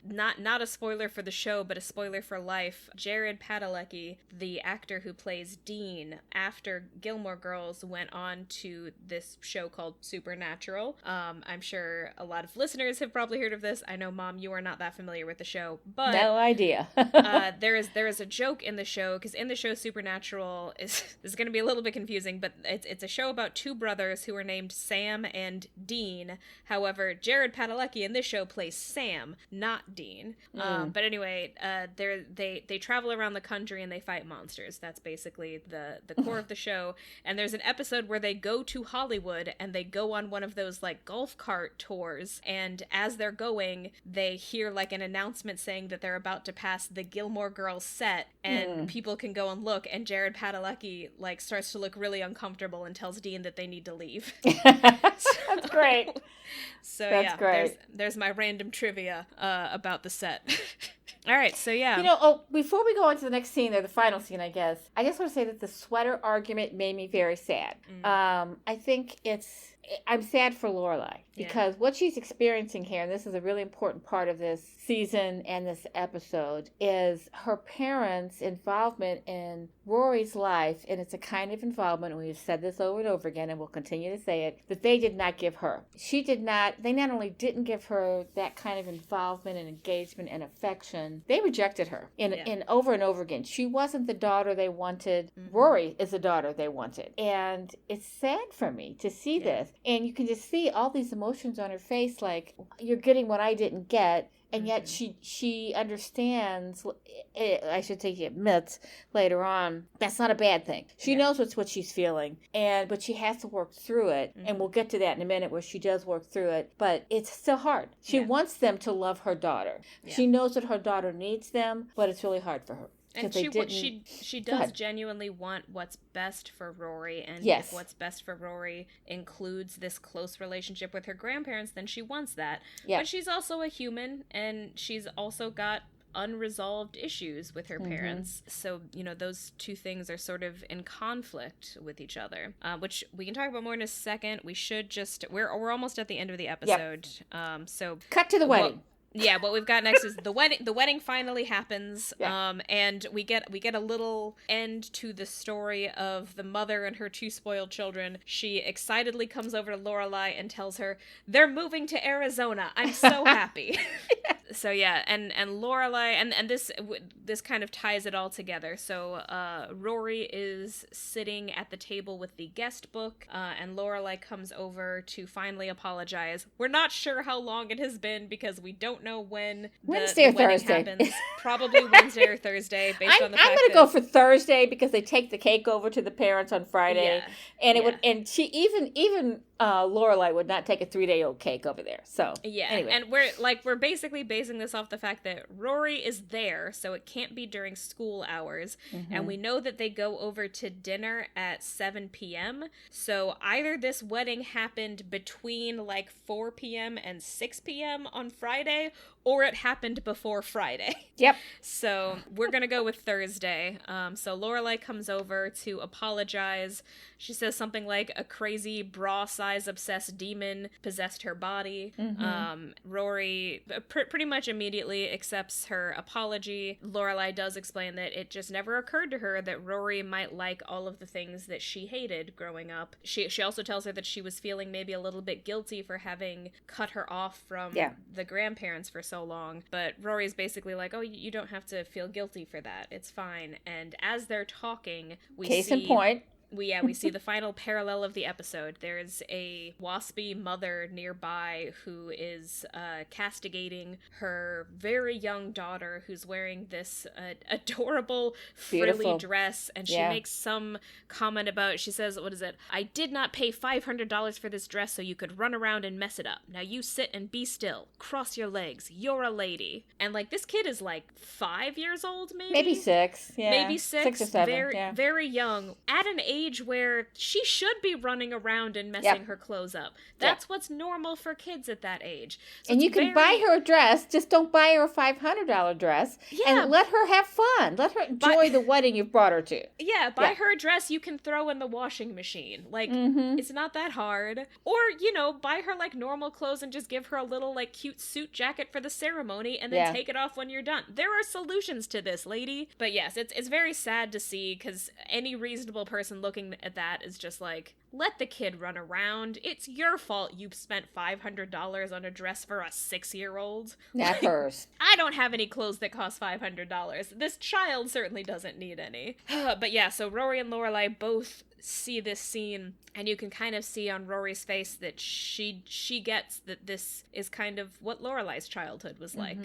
not a spoiler for the show, but a spoiler for life, Jared Padalecki, the actor who plays Dean, after Gilmore Girls, went on to this show called Supernatural. I'm sure a lot of listeners have probably heard of this. I know, Mom, you are not that familiar with the show, but no idea. there is a joke in the show, because in the show Supernatural this is going to be a little bit confusing, but it's a show about two brothers who are named Sam and Dean. However, Jared Padalecki in this show plays Sam, not Dean. But anyway, they travel around the country and they fight monsters. That's basically the core of the show. And there's an episode where they go to Hollywood and they go on one of those like golf cart tours. And as they're going, they hear like an announcement saying that they're about to pass the Gilmore Girls set, and people can go and look. And Jared Padalecki like starts to look really uncomfortable and tells Dean that they need to leave. That's great. So that's great. There's my random trivia about the set. All right, so yeah. Before we go on to the next scene, or the final scene, I guess, I just want to say that the sweater argument made me very sad. I think I'm sad for Lorelai, because what she's experiencing here, and this is a really important part of this season and this episode, is her parents' involvement in Rory's life, and it's a kind of involvement, and we've said this over and over again, and we'll continue to say it, that they did not give her. They not only didn't give her that kind of involvement and engagement and affection, they rejected her in over and over again. She wasn't the daughter they wanted. Rory is the daughter they wanted. And it's sad for me to see this. And you can just see all these emotions on her face, like, you're getting what I didn't get. And yet she understands, I should say she admits later on, that's not a bad thing. She knows what she's feeling, but she has to work through it. And we'll get to that in a minute, where she does work through it. But it's still hard. She wants them to love her daughter. Yeah. She knows that her daughter needs them, but it's really hard for her. And she does genuinely want what's best for Rory, and if what's best for Rory includes this close relationship with her grandparents, then she wants that. Yeah. But she's also a human, and she's also got unresolved issues with her parents. So, those two things are sort of in conflict with each other, which we can talk about more in a second. We should we're almost at the end of the episode. So cut to the wedding. Yeah, what we've got next is the wedding. The wedding finally happens, and we get a little end to the story of the mother and her two spoiled children. She excitedly comes over to Lorelai and tells her they're moving to Arizona. I'm so happy. So yeah, and Lorelai, and this kind of ties it all together. So Rory is sitting at the table with the guest book, and Lorelai comes over to finally apologize. We're not sure how long it has been, because we don't know when Wednesday or wedding Thursday happens. Probably Wednesday or Thursday, based on the fact I'm going to go for Thursday, because they take the cake over to the parents on Friday, and it would, and she even Lorelai would not take a 3-day-old cake over there. So anyway. And we're basically basing this off the fact that Rory is there, so it can't be during school hours, and we know that they go over to dinner at 7 p.m. So either this wedding happened between like 4 p.m. and 6 p.m. on Friday, or it happened before Friday. Yep. So we're going to go with Thursday. So Lorelai comes over to apologize. She says something like a crazy bra-size obsessed demon possessed her body. Rory pretty much immediately accepts her apology. Lorelai does explain that it just never occurred to her that Rory might like all of the things that she hated growing up. She also tells her that she was feeling maybe a little bit guilty for having cut her off from the grandparents for so long. But Rory's basically like, oh, you don't have to feel guilty for that. It's fine. And as they're talking, we Case see... in point. We see the final parallel of the episode. There's a waspy mother nearby who is castigating her very young daughter who's wearing this adorable frilly dress, and she makes some comment about, she says, what is it? I did not pay $500 for this dress so you could run around and mess it up. Now you sit and be still. Cross your legs. You're a lady. And like, this kid is like 5 years old, maybe? Maybe 6. Yeah. Maybe 6 or 7. Very young. At an age where she should be running around and messing her clothes up. That's what's normal for kids at that age. So and you can buy her a dress, just don't buy her a $500 dress, and let her have fun. Let her enjoy the wedding you've brought her to. Yeah, buy her a dress you can throw in the washing machine. Like, it's not that hard. Or, buy her like normal clothes and just give her a little like cute suit jacket for the ceremony and then take it off when you're done. There are solutions to this, lady. But yes, it's very sad to see, because any reasonable person looking at that is just like, let the kid run around. It's your fault you spent $500 on a dress for a 6-year-old. Not hers. I don't have any clothes that cost $500. This child certainly doesn't need any. But yeah, so Rory and Lorelai both see this scene, and you can kind of see on Rory's face that she gets that this is kind of what Lorelai's childhood was like.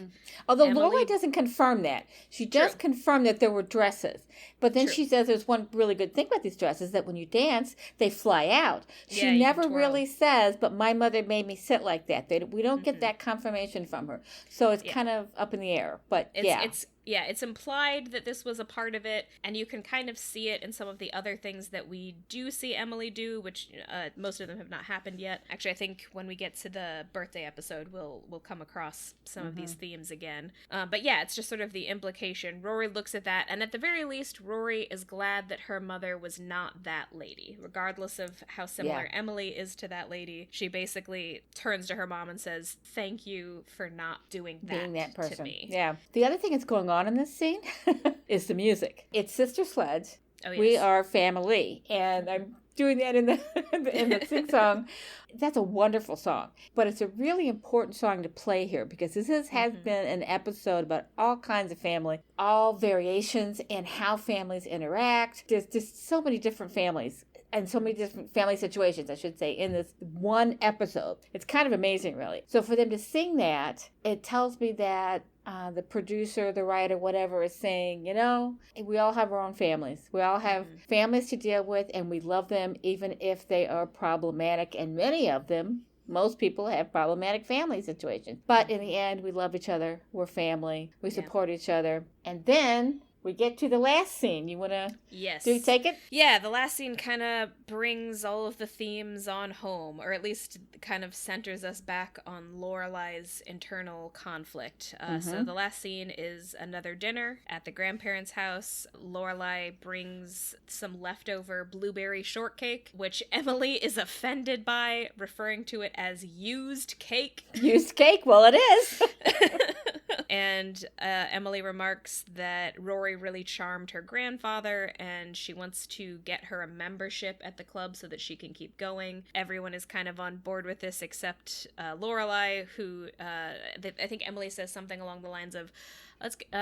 Although Lorelai doesn't confirm that. She does confirm that there were dresses. But then she says there's one really good thing about these dresses, that when you dance, they fly out. She never really says, but my mother made me sit like that. We don't get that confirmation from her. So it's kind of up in the air. But it's implied that this was a part of it, and you can kind of see it in some of the other things that we do see Emily do, which most of them have not happened yet. Actually, I think when we get to the birthday episode, we'll come across some of these themes again. But yeah, it's just sort of the implication. Rory looks at that, and at the very least, Rory is glad that her mother was not that lady. Regardless of how similar Emily is to that lady, she basically turns to her mom and says, thank you for not doing that, being that person. To me. Yeah. The other thing that's going on in this scene is the music. It's Sister Sledge. Oh, yes. We are family. And I'm doing that in the sing song. That's a wonderful song. But it's a really important song to play here, because this has been an episode about all kinds of family, all variations, and how families interact. There's just so many different families. And so many different family situations, I should say, in this one episode. It's kind of amazing, really. So for them to sing that, it tells me that the producer, the writer, whatever, is saying, we all have our own families. We all have families to deal with, and we love them even if they are problematic. And many of them, most people have problematic family situations. But in the end, we love each other. We're family. We support each other. And then we get to the last scene. You want to take it? Yeah, the last scene kind of brings all of the themes on home, or at least kind of centers us back on Lorelai's internal conflict. So the last scene is another dinner at the grandparents' house. Lorelai brings some leftover blueberry shortcake, which Emily is offended by, referring to it as used cake. Used cake? Well, it is. And Emily remarks that Rory really charmed her grandfather, and she wants to get her a membership at the club so that she can keep going. Everyone is kind of on board with this except Lorelai, who I think Emily says something along the lines of,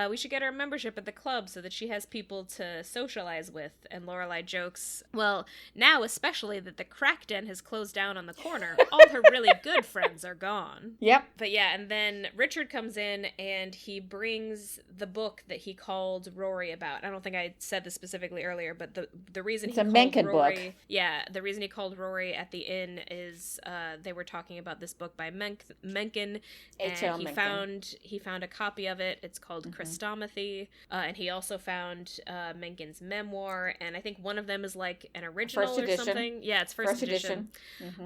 we should get her a membership at the club so that she has people to socialize with. And Lorelai jokes, well, now especially that the crack den has closed down on the corner, all her really good friends are gone. Yep. But yeah, and then Richard comes in and he brings the book that he called Rory about. I don't think I said this specifically earlier, but the reason it's a Mencken book. Yeah, the reason he called Rory at the inn is they were talking about this book by Mencken, and he found a copy of it. It's called Chrestomathy, and he also found Mencken's memoir, and I think one of them is like an original First or edition. something. Yeah, it's first edition.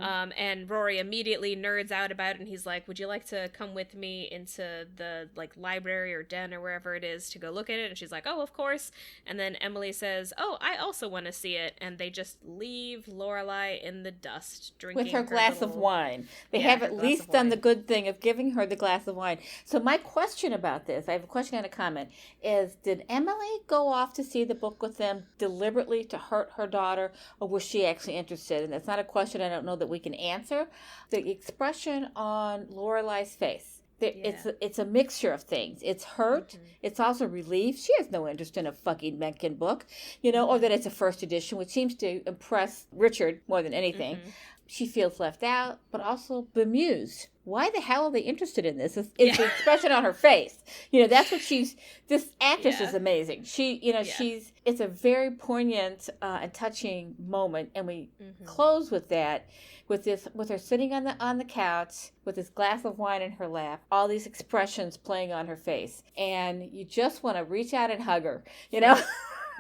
And Rory immediately nerds out about it, and he's like, would you like to come with me into the like library or den or wherever it is to go look at it? And she's like, oh, of course. And then Emily says, oh, I also want to see it. And they just leave Lorelai in the dust, drinking with her glass of wine. They have at least done the good thing of giving her the glass of wine. So my question about this, I have a question and a comment, is did Emily go off to see the book with them deliberately to hurt her daughter, or was she actually interested? And that's not a question I don't know that we can answer. The expression on Lorelai's face, it's a mixture of things. It's hurt. It's also relief. She has no interest in a fucking Mencken book, or that it's a first edition, which seems to impress Richard more than anything. She feels left out, but also bemused. Why the hell are they interested in this? It's the expression on her face. That's what this actress is amazing. It's a very poignant and touching moment. And we close with that, with her sitting on the couch with this glass of wine in her lap, all these expressions playing on her face. And you just want to reach out and hug her,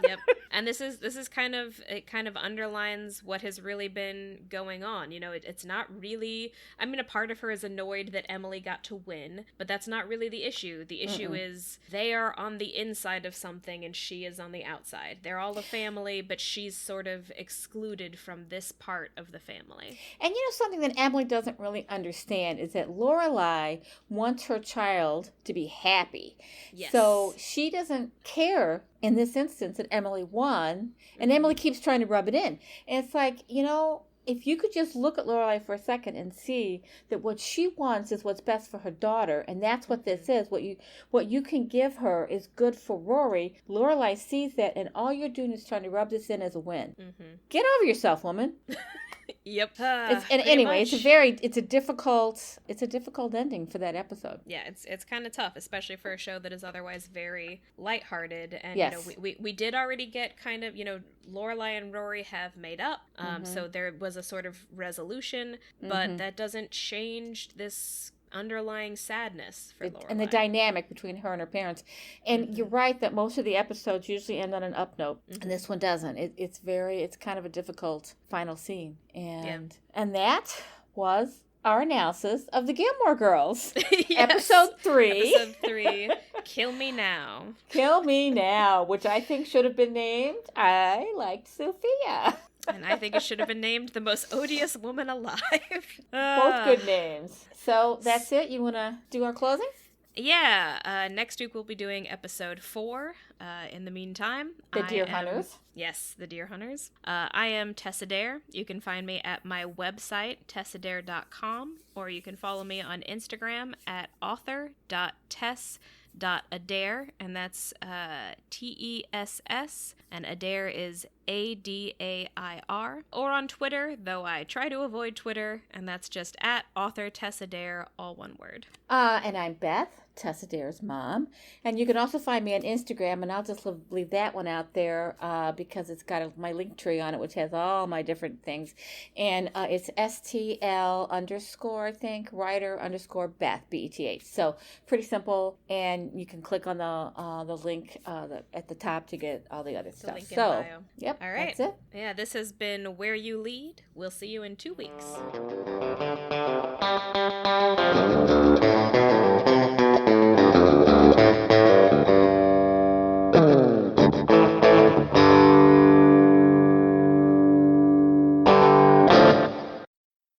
Yep. And this is it kind of underlines what has really been going on. It's not really, a part of her is annoyed that Emily got to win, but that's not really the issue. The issue is they are on the inside of something and she is on the outside. They're all a family, but she's sort of excluded from this part of the family. And something that Emily doesn't really understand is that Lorelai wants her child to be happy. Yes. So she doesn't care in this instance that Emily won, and Emily keeps trying to rub it in. And it's like, if you could just look at Lorelai for a second and see that what she wants is what's best for her daughter, and that's what this is. What you can give her is good for Rory. Lorelai sees that, and all you're doing is trying to rub this in as a win. Get over yourself, woman. Yep. Anyway, it's a difficult ending for that episode. Yeah, it's kind of tough, especially for a show that is otherwise very lighthearted. And yes. we did already get kind of, Lorelai and Rory have made up, so there was a sort of resolution, but that doesn't change this underlying sadness for Lorelai. And the dynamic between her and her parents. And you're right that most of the episodes usually end on an up note, and this one doesn't. It's kind of a difficult final scene. And that was our analysis of the Gilmore Girls. Episode 3. Episode 3, Kill Me Now. Kill Me Now, which I think should have been named I Liked Sophia. And I think it should have been named The Most Odious Woman Alive. Both good names. So that's it. You want to do our closing? Yeah. Next week we'll be doing episode 4. In the meantime, The Deer Hunters. Yes, The Deer Hunters. I am Tessa Dare. You can find me at my website, tessadare.com, or you can follow me on Instagram at author.tess.adair, and that's TESS, and Adair is ADAIR, or on Twitter, though I try to avoid Twitter, and that's just at author Tessa Dare, all one word. And I'm Beth, Tessa Dare's mom, and you can also find me on Instagram, and I'll just leave that one out there because it's got my link tree on it, which has all my different things, and it's STL _ I think writer _ Beth BETH. So pretty simple, and you can click on the link at the top to get all the other stuff. Link in bio. Yep, all right. That's it. Yeah, this has been Where You Lead. We'll see you in 2 weeks.